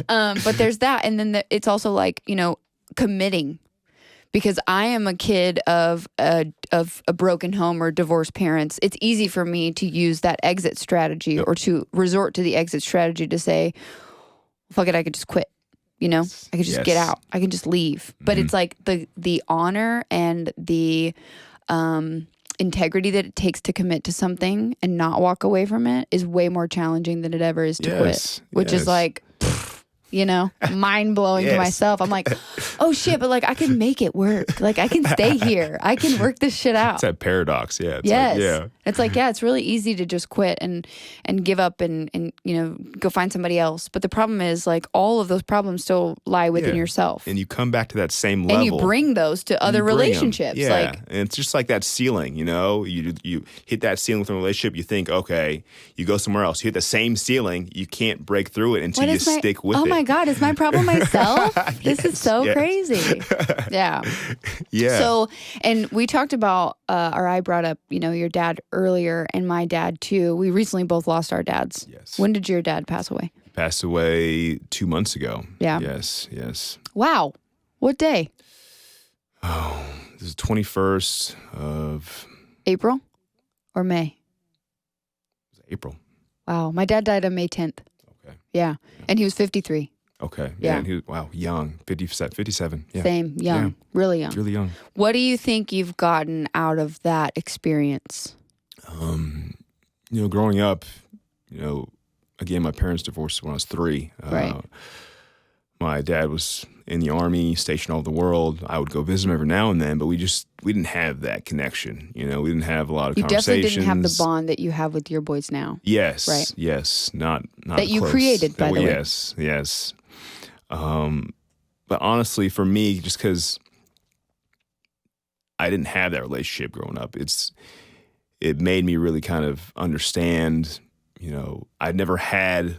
But there's that. And then it's also like, you know, committing, because I am a kid of a broken home or divorced parents. It's easy for me to use that exit strategy or to resort to the exit strategy to say, fuck it, I could just quit. You know, I could just get out. I can just leave. But it's like the honor and the integrity that it takes to commit to something and not walk away from it is way more challenging than it ever is to quit. Which is like, you know, mind blowing to myself. I'm like, oh shit, but like I can make it work. Like I can stay here. I can work this shit out. It's that paradox. Yeah. It's yes. Like, yeah. It's like, yeah, it's really easy to just quit and give up and, you know, go find somebody else. But the problem is like all of those problems still lie within yourself. And you come back to that same level. And you bring those to other relationships. Yeah. Like, and it's just like that ceiling, you know, you hit that ceiling with a relationship, you think, okay, you go somewhere else. You hit the same ceiling, you can't break through it until you stick with it. Oh my God, is my problem myself? This is so crazy. Yeah. Yeah. So, and we talked about, or I brought up, you know, your dad earlier and my dad too. We recently both lost our dads. Yes. When did your dad pass away? Passed away 2 months ago. Yeah. Yes. Wow. What day? Oh, this is 21st of April or May? April. Wow. My dad died on May 10th. Okay. Yeah. And he was 53. Okay. Yeah. And he was, wow, young. 57. Yeah. Same. Young. Yeah. Really young. Really young. What do you think you've gotten out of that experience? You know, growing up, you know, again, my parents divorced when I was 3. Right. My dad was in the Army, stationed all over the world. I would go visit him every now and then, but we didn't have that connection. You know, we didn't have a lot of conversations. You definitely didn't have the bond that you have with your boys now. Yes. Right. Yes. Not that you close. created, by the way. Yes. But honestly, for me, just because I didn't have that relationship growing up, it made me really kind of understand, you know, I'd never had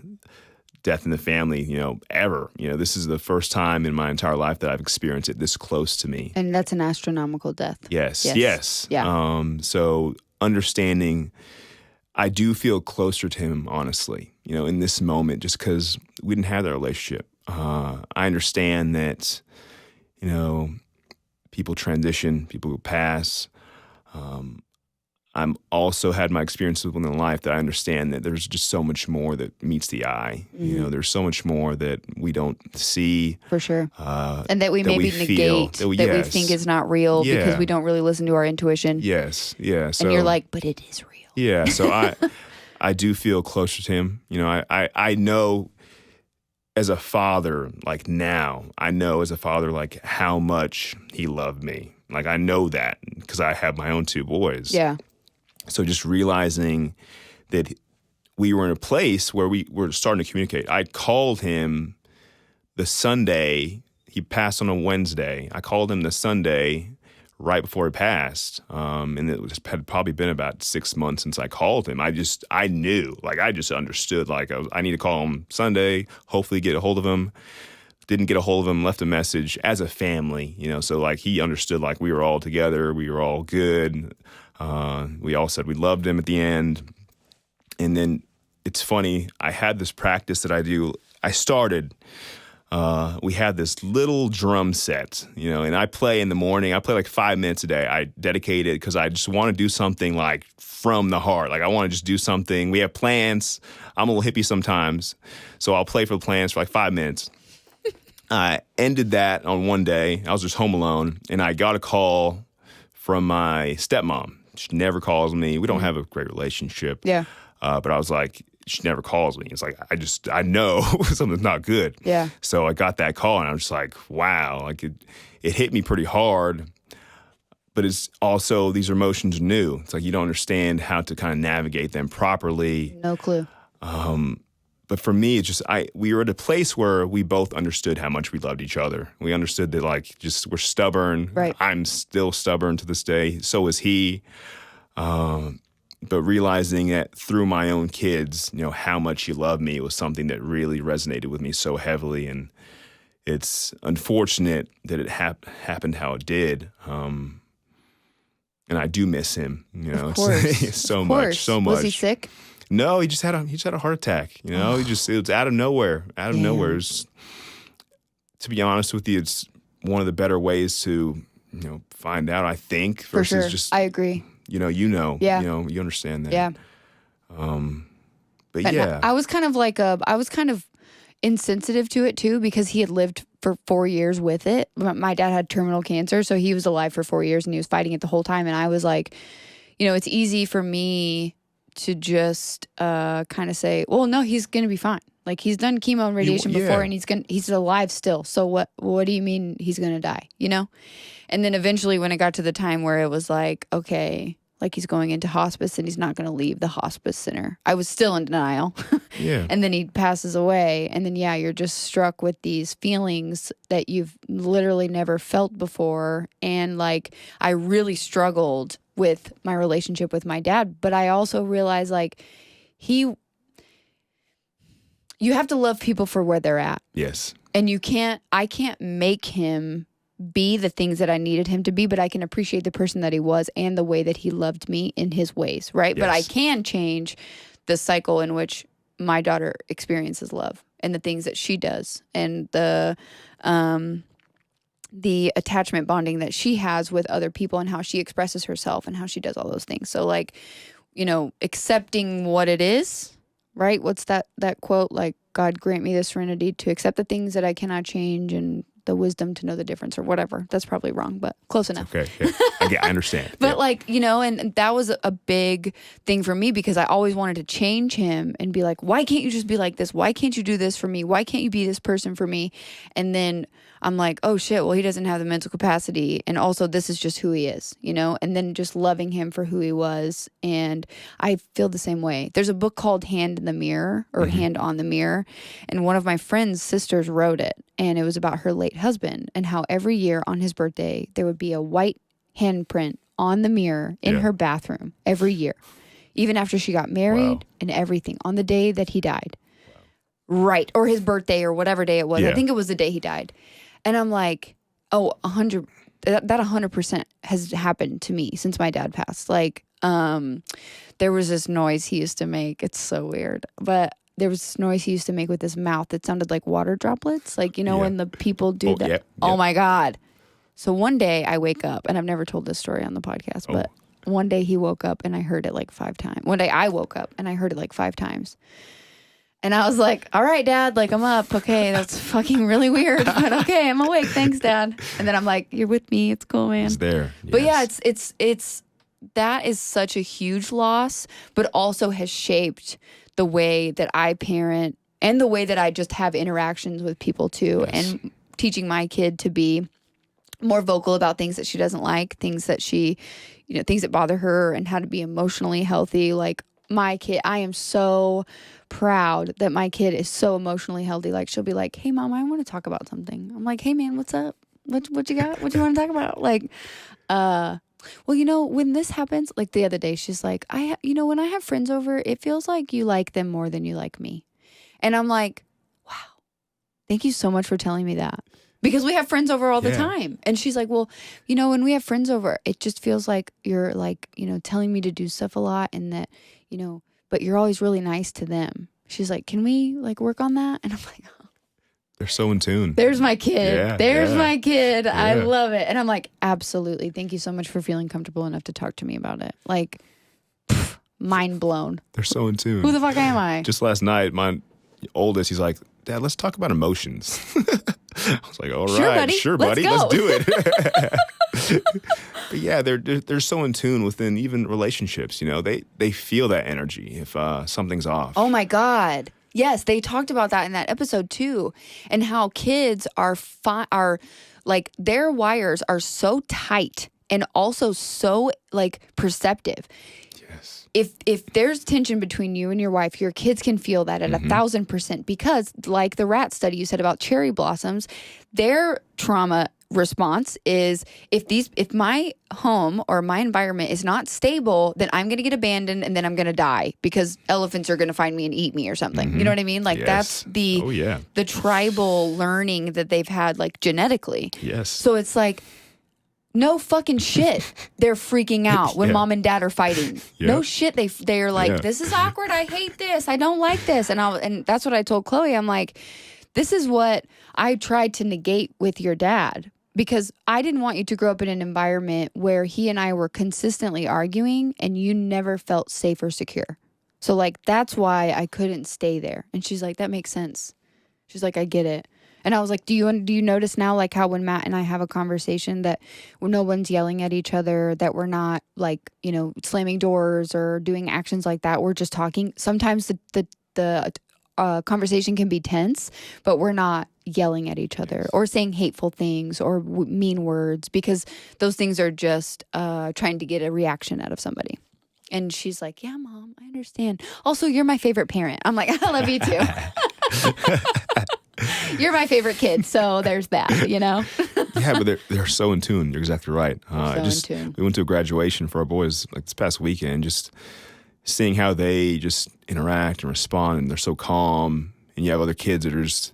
death in the family, you know, ever. You know, this is the first time in my entire life that I've experienced it this close to me. And that's an astronomical death. Yes. Yeah. So understanding, I do feel closer to him, honestly, you know, in this moment, just because we didn't have that relationship. I understand that, you know, people transition, people pass. I'm also had my experiences within life that I understand that there's just so much more that meets the eye. You know, there's so much more that we don't see. For sure. And that we maybe negate, that we think is not real because we don't really listen to our intuition. Yes. Yeah. So, and you're like, but it is real. Yeah. So I do feel closer to him. You know, I know as a father, like now, I know as a father, like how much he loved me. Like I know that because I have my own 2 boys. Yeah. So just realizing that we were in a place where we were starting to communicate. I called him the Sunday. He passed on a Wednesday. I called him the Sunday right before he passed. And it had probably been about 6 months since I called him. I knew, like I just understood, like I need to call him Sunday, hopefully get a hold of him. Didn't get a hold of him, left a message as a family, you know, so like he understood like we were all together, we were all good. We all said we loved him at the end. And then it's funny, I had this practice that I do. I started, we had this little drum set, you know, and I play in the morning. I play like 5 minutes a day. I dedicate it because I just want to do something like from the heart. Like I want to just do something. We have plans. I'm a little hippie sometimes. So I'll play for the plans for like 5 minutes. I ended that on one day. I was just home alone, and I got a call from my stepmom. She never calls me. We don't have a great relationship. Yeah. But I was like, she never calls me. It's like, I know something's not good. Yeah. So I got that call, and I was just like, wow. Like it hit me pretty hard. But it's also, these emotions are new. It's like you don't understand how to kind of navigate them properly. No clue. But for me, it's just we were at a place where we both understood how much we loved each other. We understood that, like, just we're stubborn. Right. I'm still stubborn to this day. So is he. But realizing that through my own kids, you know, how much he loved me was something that really resonated with me so heavily. And it's unfortunate that it happened how it did. And I do miss him. You know, of course. so much. Was he sick? No, he just had a heart attack. You know, it was out of nowhere. Nowhere. It was, to be honest with you, it's one of the better ways to, you know, find out, I think, versus For sure. just, I agree. Yeah. You understand that. Yeah. But yeah. I was kind of insensitive to it too, because he had lived for 4 years with it. My dad had terminal cancer, so he was alive for 4 years and he was fighting it the whole time. And I was like, it's easy for me to just kind of say, well, no, he's going to be fine. Like, he's done chemo and radiation before, and he's alive still. So what do you mean he's going to die? And then eventually when it got to the time where it was like, okay, like he's going into hospice and he's not going to leave the hospice center, I was still in denial. Yeah. And then he passes away. And then, you're just struck with these feelings that you've literally never felt before. And like, I really struggled with my relationship with my dad. But I also realized, like, you have to love people for where they're at. Yes. And I can't make him be the things that I needed him to be, but I can appreciate the person that he was and the way that he loved me in his ways, right? Yes. But I can change the cycle in which my daughter experiences love and the things that she does and the attachment bonding that she has with other people and how she expresses herself and how she does all those things. So like, accepting what it is, right? What's that quote? Like, God grant me the serenity to accept the things that I cannot change and the wisdom to know the difference, or whatever. That's probably wrong, but close enough. Okay. Yeah. I understand. But like, and that was a big thing for me because I always wanted to change him and be like, why can't you just be like this? Why can't you do this for me? Why can't you be this person for me? And then I'm like, oh shit, well, he doesn't have the mental capacity. And also this is just who he is, and then just loving him for who he was. And I feel the same way. There's a book called Hand in the Mirror or Hand on the Mirror. And one of my friend's sisters wrote it. And it was about her late husband and how every year on his birthday, there would be a white handprint on the mirror in her bathroom every year, even after she got married and everything on the day that he died. Wow. Right. Or his birthday or whatever day it was. Yeah. I think it was the day he died. And I'm like, oh, 100, that 100% has happened to me since my dad passed. Like, there was this noise he used to make. It's so weird. But there was this noise he used to make with his mouth that sounded like water droplets. Like, when the people do that. Yeah. Oh my God. So one day I wake up, and I've never told this story on the podcast, but one day he woke up and I heard it like 5 times. One day I woke up and I heard it like 5 times. And I was like, all right, Dad, like, I'm up. Okay, that's fucking really weird, but okay, I'm awake. Thanks, Dad. And then I'm like, you're with me. It's cool, man. It's there. Yes. But yeah, it's that is such a huge loss, but also has shaped the way that I parent and the way that I just have interactions with people too. Yes. And teaching my kid to be more vocal about things that she doesn't like, things that she, things that bother her, and how to be emotionally healthy. Like, my kid, I am so proud that my kid is so emotionally healthy. Like, she'll be like, hey, Mom, I want to talk about something. I'm like, hey, man, what's up? What you got? What you want to talk about? Like, well, when this happens, like the other day, she's like, when I have friends over, it feels like you like them more than you like me. And I'm like, wow, thank you so much for telling me that. Because we have friends over all the time. And she's like, well, when we have friends over, it just feels like you're like, telling me to do stuff a lot, and that, but you're always really nice to them. She's like, can we like work on that? And I'm like, oh. They're so in tune. There's my kid. Yeah, There's my kid. Yeah. I love it. And I'm like, absolutely. Thank you so much for feeling comfortable enough to talk to me about it. Like, mind blown. They're so in tune. Who the fuck am I? Just last night, my oldest, he's like, Dad, let's talk about emotions. I was like, all right, sure, buddy, let's do it. But yeah, they're so in tune within even relationships. They feel that energy if something's off. Oh my God. Yes, they talked about that in that episode too, and how kids are like, their wires are so tight and also so like perceptive. Yes. If there's tension between you and your wife, your kids can feel that at 1,000%, because like the rat study you said about cherry blossoms, their trauma response is, if my home or my environment is not stable, then I'm going to get abandoned and then I'm going to die because elephants are going to find me and eat me or something. You know what I mean? Like, that's the tribal learning that they've had, like, genetically. Yes. So it's like, no fucking shit. They're freaking out when Mom and Dad are fighting. No shit. They're like, this is awkward. I hate this. I don't like this. And that's what I told Chloe. I'm like, this is what I tried to negate with your dad, because I didn't want you to grow up in an environment where he and I were consistently arguing and you never felt safe or secure. So like, that's why I couldn't stay there. And she's like, that makes sense. She's like, I get it. And I was like, do you notice now, like how when Matt and I have a conversation that no one's yelling at each other, that we're not like, slamming doors or doing actions like that. We're just talking. Sometimes the conversation can be tense, but we're not yelling at each other or saying hateful things or mean words, because those things are just trying to get a reaction out of somebody. And she's like, yeah, Mom, I understand. Also, you're my favorite parent. I'm like, I love you too. You're my favorite kid. So there's that, Yeah, but they're so in tune. You're exactly right. In tune. We went to a graduation for our boys like this past weekend, just seeing how they just interact and respond, and they're so calm. And you have other kids that are just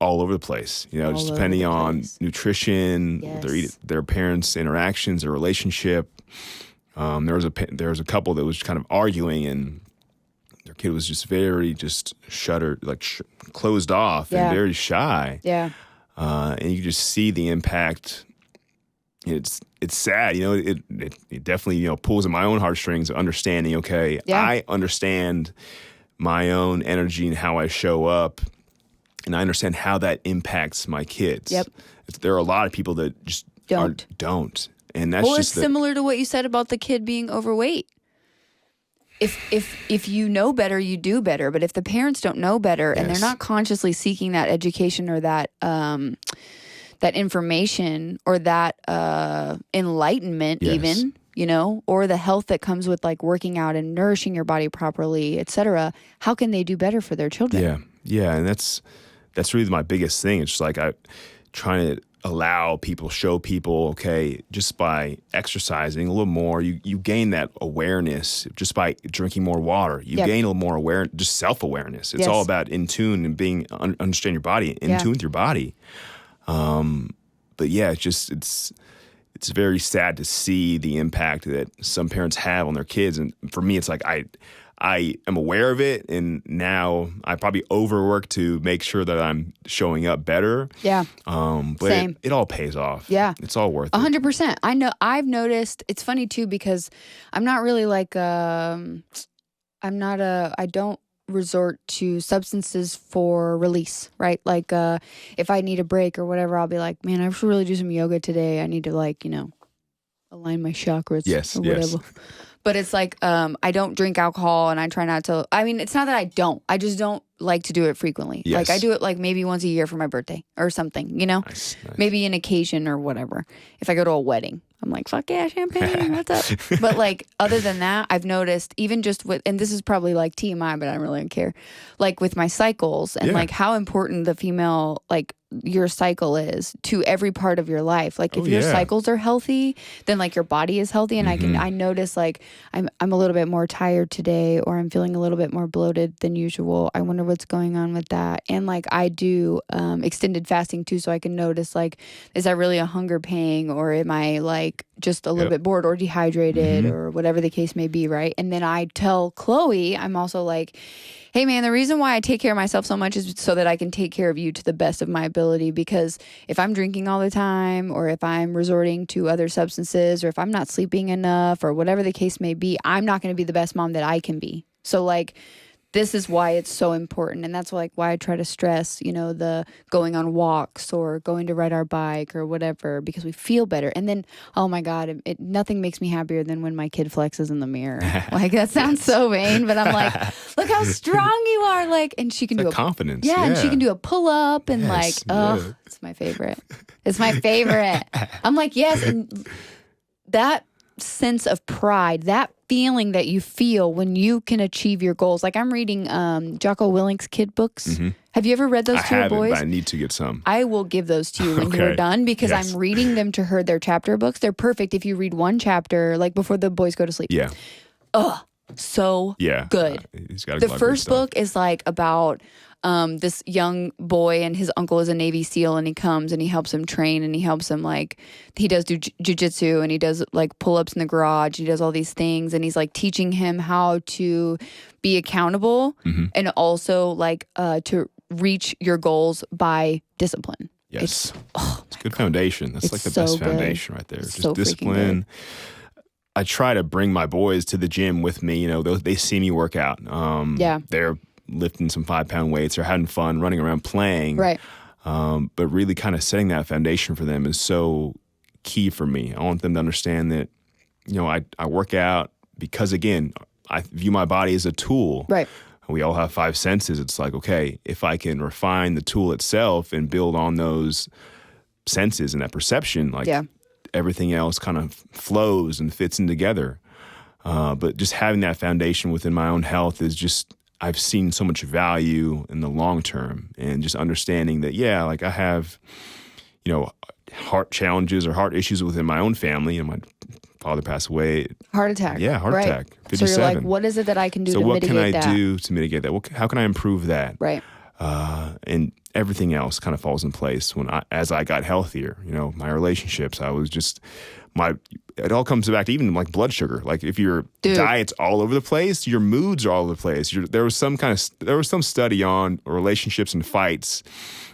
all over the place, just depending on nutrition, their parents' interactions, their relationship. There was a couple that was kind of arguing, and their kid was just very shuttered, like closed off and very shy. Yeah. And you just see the impact. It's sad, it definitely, pulls at my own heartstrings of understanding, okay, I understand my own energy and how I show up, and I understand how that impacts my kids. Yep. There are a lot of people that just don't. And that's it's similar to what you said about the kid being overweight. If you know better, you do better. But if the parents don't know better and they're not consciously seeking that education or that information or that enlightenment, even, or the health that comes with like working out and nourishing your body properly, etc., how can they do better for their children? Yeah, and that's really my biggest thing. It's just like I trying to show people, okay, just by exercising a little more, you gain that awareness. Just by drinking more water, you gain a little more awareness, just self-awareness. It's all about in tune and being understand your body, in tune with your body. But yeah, it's very sad to see the impact that some parents have on their kids. And for me, it's like I am aware of it, and now I probably overwork to make sure that I'm showing up better. Yeah. But Same. It all pays off. Yeah. It's all worth it. 100%. I know. I've noticed. It's funny too, because I'm not really like I don't resort to substances for release, right? Like if I need a break or whatever, I'll be like, man, I should really do some yoga today. I need to align my chakras or whatever. But it's like I don't drink alcohol, and I try not to. I mean, it's not that I don't. I just don't like to do it frequently. Yes. Like I do it like maybe once a year for my birthday or something, Nice. Maybe an occasion or whatever. If I go to a wedding, I'm like, fuck yeah, champagne, what's up? But like other than that, I've noticed even just with, and this is probably like TMI, but I don't really care. Like with my cycles and like how important the female, like your cycle is to every part of your life. Like if your cycles are healthy, then like your body is healthy. And I notice like I'm a little bit more tired today, or I'm feeling a little bit more bloated than usual. I wonder what's going on with that. And like I do extended fasting too, so I can notice like, is that really a hunger pang, or am I like just a little bit bored or dehydrated or whatever the case may be, right? And then I tell Chloe, I'm also like, hey man, the reason why I take care of myself so much is so that I can take care of you to the best of my ability. Because if I'm drinking all the time, or if I'm resorting to other substances, or if I'm not sleeping enough, or whatever the case may be, I'm not going to be the best mom that I can be. So like, this is why it's so important. And that's like why I try to stress, the going on walks or going to ride our bike or whatever, because we feel better. And then, oh my God, nothing makes me happier than when my kid flexes in the mirror. Like that sounds so vain, but I'm like, look how strong you are. Like, and she can do confidence. Yeah, and she can do a pull up and it's my favorite. It's my favorite. I'm like, yes. And that sense of pride, that feeling that you feel when you can achieve your goals. Like I'm reading Jocko Willink's kid books. Mm-hmm. Have you ever read those to your boys? But I need to get some. I will give those to you when you're done, because I'm reading them to her, their chapter books. They're perfect if you read one chapter like before the boys go to sleep. Yeah. So good. He's got the first book is like about this young boy, and his uncle is a Navy SEAL, and he comes and he helps him train, and he helps him like, he does do jujitsu, and he does like pull-ups in the garage. He does all these things, and he's like teaching him how to be accountable and also like to reach your goals by discipline. Yes. It's a good foundation. That's like the best foundation right there. Just so discipline. I try to bring my boys to the gym with me. They see me work out. lifting some 5-pound weights or having fun, running around playing. Right. But really kind of setting that foundation for them is so key for me. I want them to understand that, I work out because, again, I view my body as a tool. Right. We all have 5 senses. It's like, okay, if I can refine the tool itself and build on those senses and that perception, like everything else kind of flows and fits in together. But just having that foundation within my own health is just, I've seen so much value in the long term, and just understanding that, like I have, heart challenges or heart issues within my own family, and my father passed away. Heart attack. Yeah, heart attack. 57. So you're like, what is it that I can do to mitigate that? So what can I do to mitigate that? How can I improve that? Right. And everything else kind of falls in place as I got healthier. My relationships, it all comes back to even like blood sugar. Like if your diet's all over the place, your moods are all over the place. There was some study on relationships and fights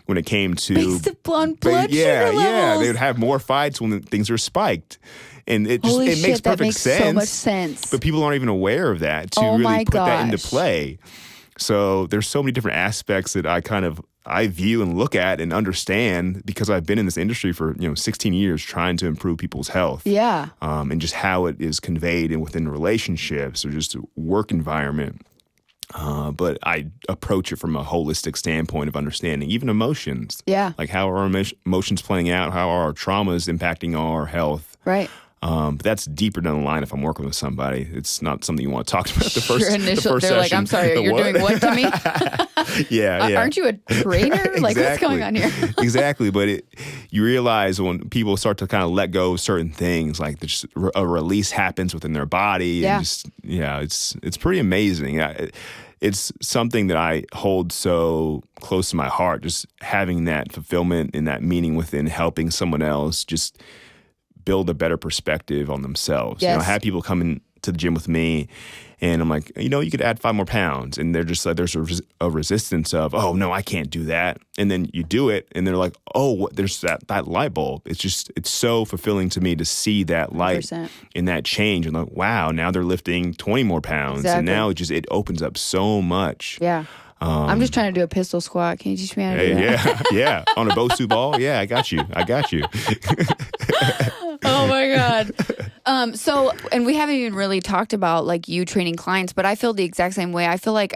when it came to based upon blood sugar levels. Yeah, they would have more fights when things were spiked. And it makes perfect sense. So much sense. But people aren't even aware of that to really put that into play. So there's so many different aspects that I view and look at and understand because I've been in this industry for 16 years trying to improve people's health. Yeah. And just how it is conveyed within relationships or just work environment. But I approach it from a holistic standpoint of understanding even emotions. Yeah. Like how are our emotions playing out? How are our traumas impacting our health? Right. But that's deeper down the line if I'm working with somebody. It's not something you want to talk about the first they're session. Like, I'm sorry, you're doing what to me? Yeah. Aren't you a trainer? Exactly. Like, what's going on here? Exactly. But you realize when people start to kind of let go of certain things, like just a release happens within their body. Yeah. And it's pretty amazing. It's something that I hold so close to my heart, just having that fulfillment and that meaning within helping someone else just build a better perspective on themselves. Yes. I have people come in to the gym with me and I'm like, you could add 5 more pounds. And they're just like, there's a resistance of, oh no, I can't do that. And then you do it and they're like, oh, there's that light bulb. It's so fulfilling to me to see that light 100%. and that change. And like, wow, now they're lifting 20 more pounds. Exactly. And now it opens up so much. Yeah. I'm just trying to do a pistol squat. Can you teach me how to do that? Yeah. On a Bosu ball? Yeah, I got you. Oh my God. So, and we haven't even really talked about like you training clients, but I feel the exact same way. I feel like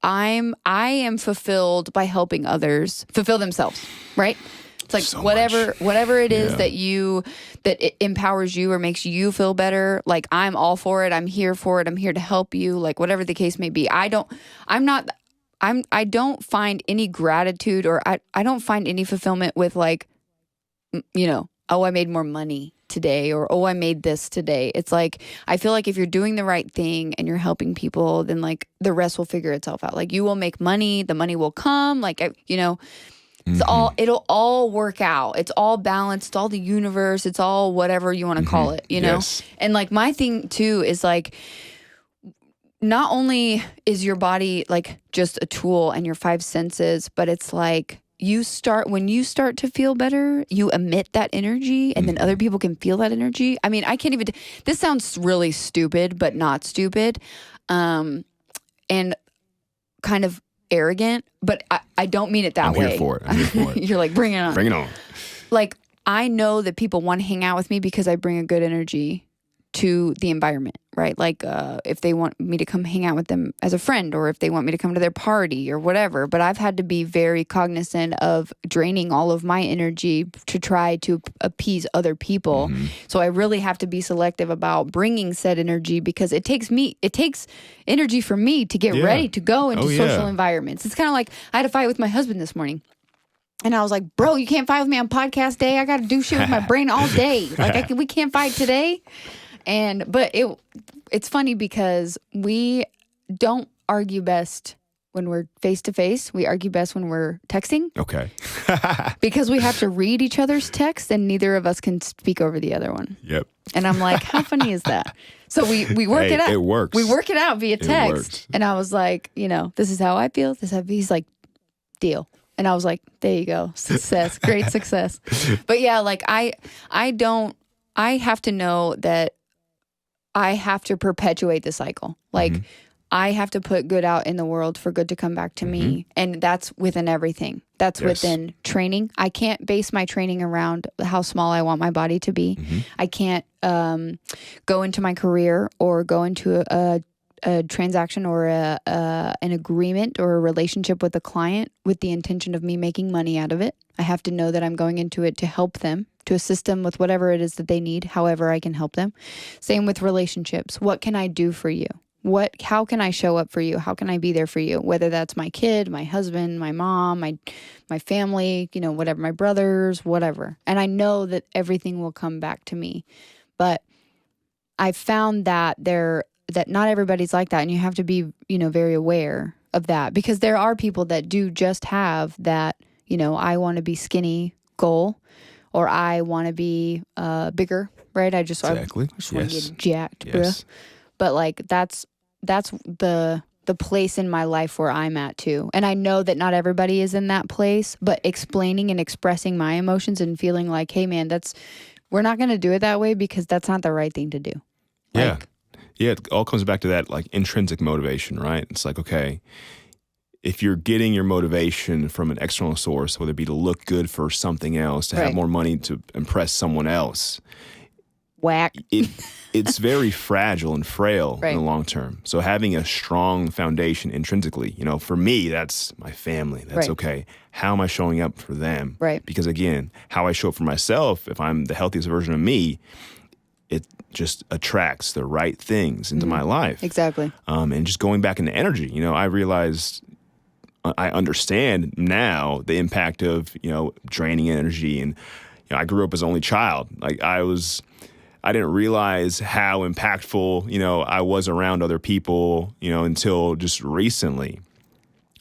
I am fulfilled by helping others fulfill themselves, right? It's like so whatever it is that it empowers you or makes you feel better. Like I'm all for it. I'm here for it. I'm here to help you. Like whatever the case may be. I don't find any gratitude or I don't find any fulfillment with like, oh, I made more money today or, oh, I made this today. It's like, I feel like if you're doing the right thing and you're helping people, then like the rest will figure itself out. Like you will make money, the money will come. Like, it's it'll all work out. It's all balanced. It's all the universe. It's all whatever you want to call it, Yes. And like my thing too is like, not only is your body like just a tool and your 5 senses, but it's like when you start to feel better, you emit that energy and then other people can feel that energy. I mean, this sounds really stupid, but not stupid. And kind of arrogant, but I don't mean it that way. I'm here for it. You're like, bring it on. Bring it on. Like, I know that people want to hang out with me because I bring a good energy to the environment, right? Like if they want me to come hang out with them as a friend or if they want me to come to their party or whatever. But I've had to be very cognizant of draining all of my energy to try to appease other people. Mm-hmm. So I really have to be selective about bringing said energy because it takes energy for me to get ready to go into social environments. It's kind of like I had a fight with my husband this morning. And I was like, bro, you can't fight with me on podcast day. I got to do shit with my brain all day. Like we can't fight today. But it's funny because we don't argue best when we're face to face. We argue best when we're texting. Okay. Because we have to read each other's texts and neither of us can speak over the other one. Yep. And I'm like, how funny is that? So we work it out. It works. We work it out via text. And I was like, this is how I feel. He's like, deal. And I was like, there you go. Success. Great success. But yeah, like I have to know that I have to perpetuate the cycle. Like I have to put good out in the world for good to come back to me. And that's within everything. That's within training. I can't base my training around how small I want my body to be. I can't go into my career or go into a transaction or an agreement or a relationship with a client with the intention of me making money out of it. I have to know that I'm going into it to help them, to assist them with whatever it is that they need, however I can help them. Same with relationships. What can I do for you? How can I show up for you? How can I be there for you? Whether that's my kid, my husband, my mom, my family, whatever, my brothers, whatever. And I know that everything will come back to me. But I found that that not everybody's like that. And you have to be, very aware of that, because there are people that do just have that, I want to be skinny goal, or I want to be bigger, right? I just want to get jacked, bruh. But like that's the place in my life where I'm at too. And I know that not everybody is in that place, but explaining and expressing my emotions and feeling like, hey man, we're not going to do it that way because that's not the right thing to do. Yeah. It all comes back to that like intrinsic motivation, right? It's like, okay, if you're getting your motivation from an external source, whether it be to look good for something else, to have more money, to impress someone else, whack. It's very fragile and frail in the long term. So having a strong foundation intrinsically, for me, that's my family. That's okay. How am I showing up for them? Right. Because again, how I show up for myself, if I'm the healthiest version of me, it just attracts the right things into my life. Exactly. And just going back into energy, I realized, I understand now the impact of, draining energy. And I grew up as an only child. Like I didn't realize how impactful, I was around other people, until just recently.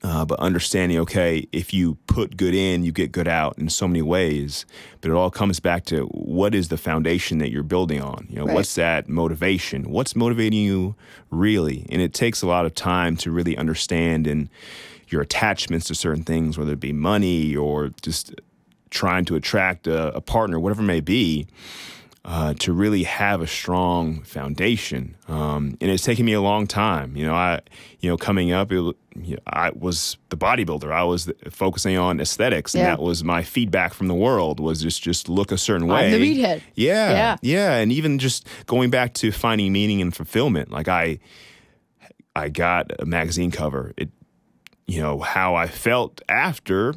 But understanding, okay, if you put good in, you get good out in so many ways. But it all comes back to what is the foundation that you're building on? What's that motivation? What's motivating you really? And it takes a lot of time to really understand and your attachments to certain things, whether it be money or just trying to attract a partner, whatever it may be. To really have a strong foundation. And it's taken me a long time. Coming up, I was the bodybuilder. I was focusing on aesthetics, and that was my feedback from the world, was just look a certain way. I'm the meathead. Yeah. And even just going back to finding meaning and fulfillment. Like I got a magazine cover. How I felt after,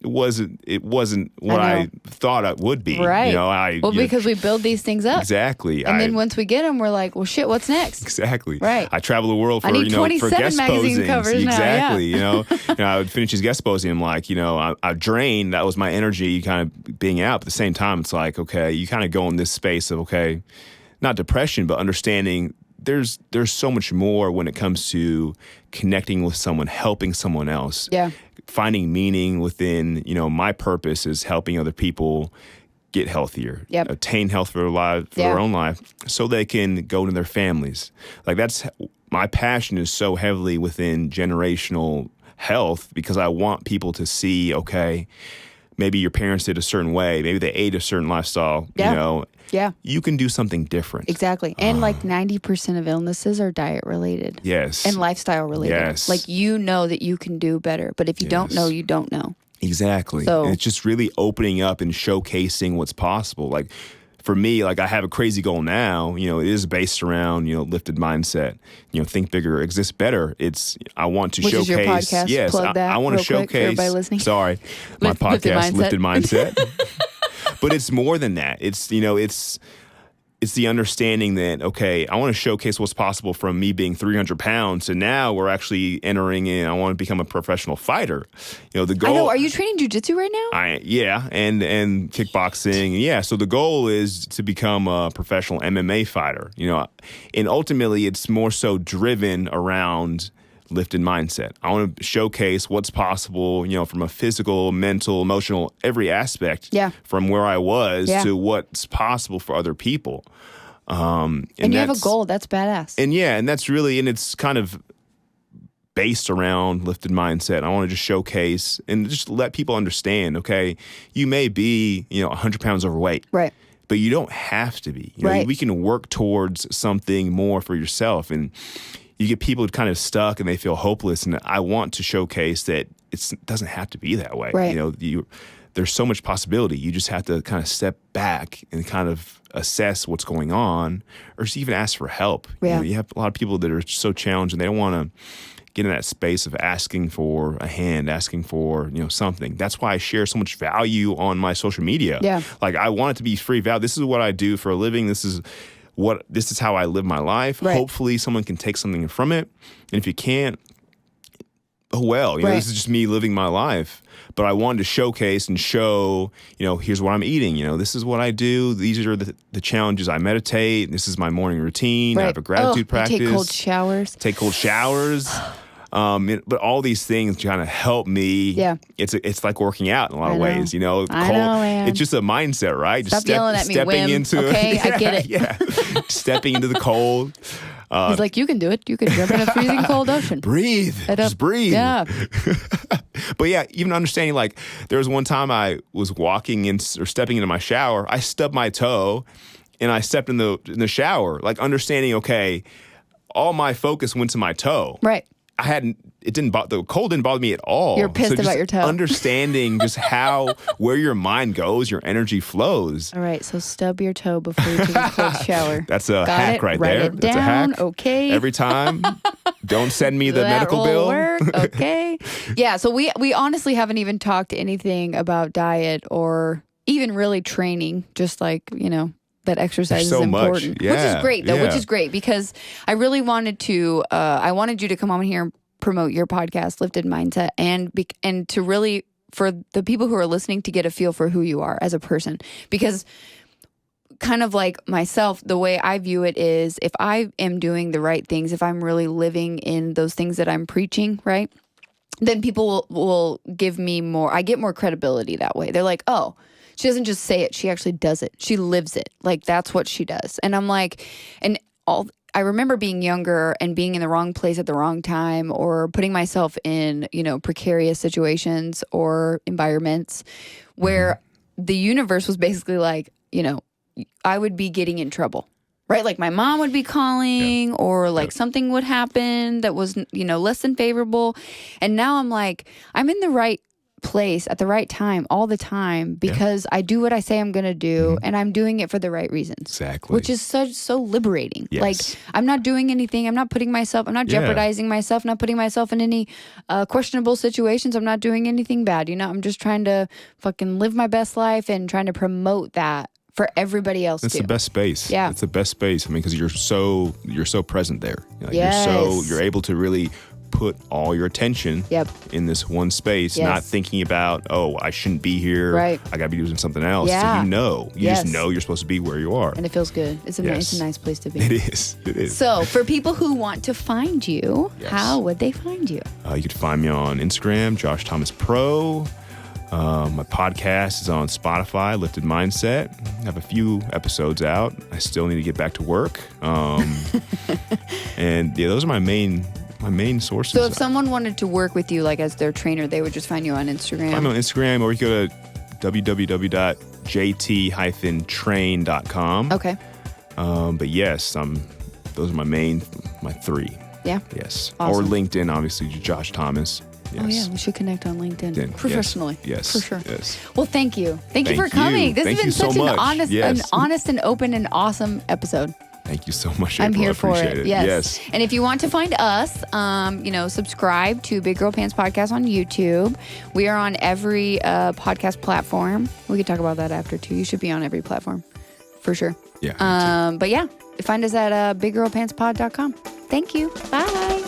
it wasn't what I thought it would be. Right. Because we build these things up. Exactly. And then once we get them, we're like, well, shit, what's next? Exactly. Right. I travel the world for, I need 27 for guest magazine posings. covers Exactly. now, I would finish these guest posing. I'm like, I drained. That was my energy kind of being out. But at the same time, it's like, okay, you kind of go in this space of, okay, not depression, but understanding there's so much more when it comes to connecting with someone, helping someone else. Yeah. Finding meaning within, my purpose is helping other people get healthier, attain health for their own life, so they can go to their families. Like that's my passion is so heavily within generational health, because I want people to see, okay, maybe your parents did a certain way, maybe they ate a certain lifestyle, you can do something different. Exactly. And like 90% of illnesses are diet related. Yes. And lifestyle related. Yes. Like that you can do better. But if you don't know, you don't know. Exactly. So, and it's just really opening up and showcasing what's possible. Like for me, like I have a crazy goal now, it is based around, lifted mindset, think bigger, exist better. I want to Which showcase. Is your podcast? Yes. Plug that I want to showcase. For everybody listening. Sorry. My podcast, Lifted Mindset. Mindset. But it's more than that. It's the understanding that, okay, I want to showcase what's possible from me being 300 pounds to now we're actually entering in, I want to become a professional fighter. The goal. I know. Are you training jiu-jitsu right now? And kickboxing. Yeah. So the goal is to become a professional MMA fighter, and ultimately it's more so driven around lifted mindset. I want to showcase what's possible, from a physical, mental, emotional, every aspect from where I was to what's possible for other people. And you have a goal. That's badass. And that's really, and it's kind of based around lifted mindset. I want to just showcase and just let people understand, okay, you may be, 100 pounds overweight. Right. But you don't have to be. Right. We can work towards something more for yourself. And you get people kind of stuck and they feel hopeless. And I want to showcase that it doesn't have to be that way. Right. There's so much possibility. You just have to kind of step back and kind of assess what's going on, or just even ask for help. Yeah. You have a lot of people that are so challenged and they don't want to get in that space of asking for a hand, asking for, something. That's why I share so much value on my social media. Yeah. Like, I want it to be free value. This is what I do for a living. This is how I live my life. Right. Hopefully someone can take something from it. And if you can't, oh well, Right. This is just me living my life. But I wanted to showcase and show, here's what I'm eating. This is what I do. These are the challenges. I meditate. This is my morning routine. I have a gratitude practice. You take cold showers. Take cold showers. But all these things kind of help me. Yeah. It's like working out in a lot of I know. ways. I know, man. It's just a mindset, right? Stop yelling at me, stepping Wim. into Okay, I get it. Yeah, stepping into the cold. He's like, you can do it. You can jump in a freezing cold ocean. Breathe. Just breathe. Yeah. But yeah, even understanding, like, there was one time I was walking in or stepping into my shower. I stubbed my toe and I stepped in the shower, like understanding, okay, all my focus went to my toe. Right. The cold didn't bother me at all. You're pissed just about your toe. Understanding just where your mind goes, your energy flows. All right. So stub your toe before you take a cold shower. That's a Got hack it? right Write there. it That's a down. hack. Okay. Every time. Don't send me the That medical will bill. Work. Okay. Yeah. So we honestly haven't even talked anything about diet or even really training. Just like, that exercise There's so is important, much. Yeah. which is great though. Yeah. Which is great because I really wanted to. I wanted you to come on here and promote your podcast, Lifted Mindset, and to really, for the people who are listening, to get a feel for who you are as a person. Because kind of like myself, the way I view it is, if I am doing the right things, if I'm really living in those things that I'm preaching, right, then people will give me more. I get more credibility that way. They're like, oh, she doesn't just say it, she actually does it. She lives it. Like, that's what she does. And I'm like, I remember being younger and being in the wrong place at the wrong time, or putting myself in, precarious situations or environments where the universe was basically like, I would be getting in trouble, right? Like my mom would be calling, or like something would happen that was, less than favorable. And now I'm like, I'm in the right place at the right time all the time because I do what I say I'm going to do, and I'm doing it for the right reasons. Exactly. Which is so liberating. Yes. Like, I'm not doing anything. I'm not jeopardizing myself, not putting myself in any questionable situations. I'm not doing anything bad. I'm just trying to fucking live my best life and trying to promote that for everybody else It's too. the best space. Yeah. It's the best space. I mean, because you're so present there. Like, Yes. you're able to really put all your attention Yep. in this one space, Yes. not thinking about, oh, I shouldn't be here. Right. I got to be doing something else. Yeah. So you Yes. just know you're supposed to be where you are. And it feels good. It's a nice place to be. It is. It is. So, for people who want to find you, Yes. how would they find you? You can find me on Instagram, Josh Thomas Pro. My podcast is on Spotify, Lifted Mindset. I have a few episodes out. I still need to get back to work. And yeah, those are my main sources. So if someone wanted to work with you, like as their trainer, they would just find you on Instagram. I'm on Instagram, or you go to www.jt-train.com. Okay. But yes, those are my three. Yeah. Yes. Awesome. Or LinkedIn, obviously, Josh Thomas. Yes. Oh yeah, we should connect on LinkedIn Yes. professionally. Yes. For sure. Yes. Well, thank you. Thank you Thank for coming. you. This Thank has been you so such an much. honest, Yes. and open and awesome episode. Thank you so much, I'm April. here I for appreciate it. it. Yes. And if you want to find us, subscribe to Big Girl Pants Podcast on YouTube. We are on every podcast platform. We could talk about that after too. You should be on every platform for sure. Yeah. But yeah, find us at biggirlpantspod.com. Thank you. Bye.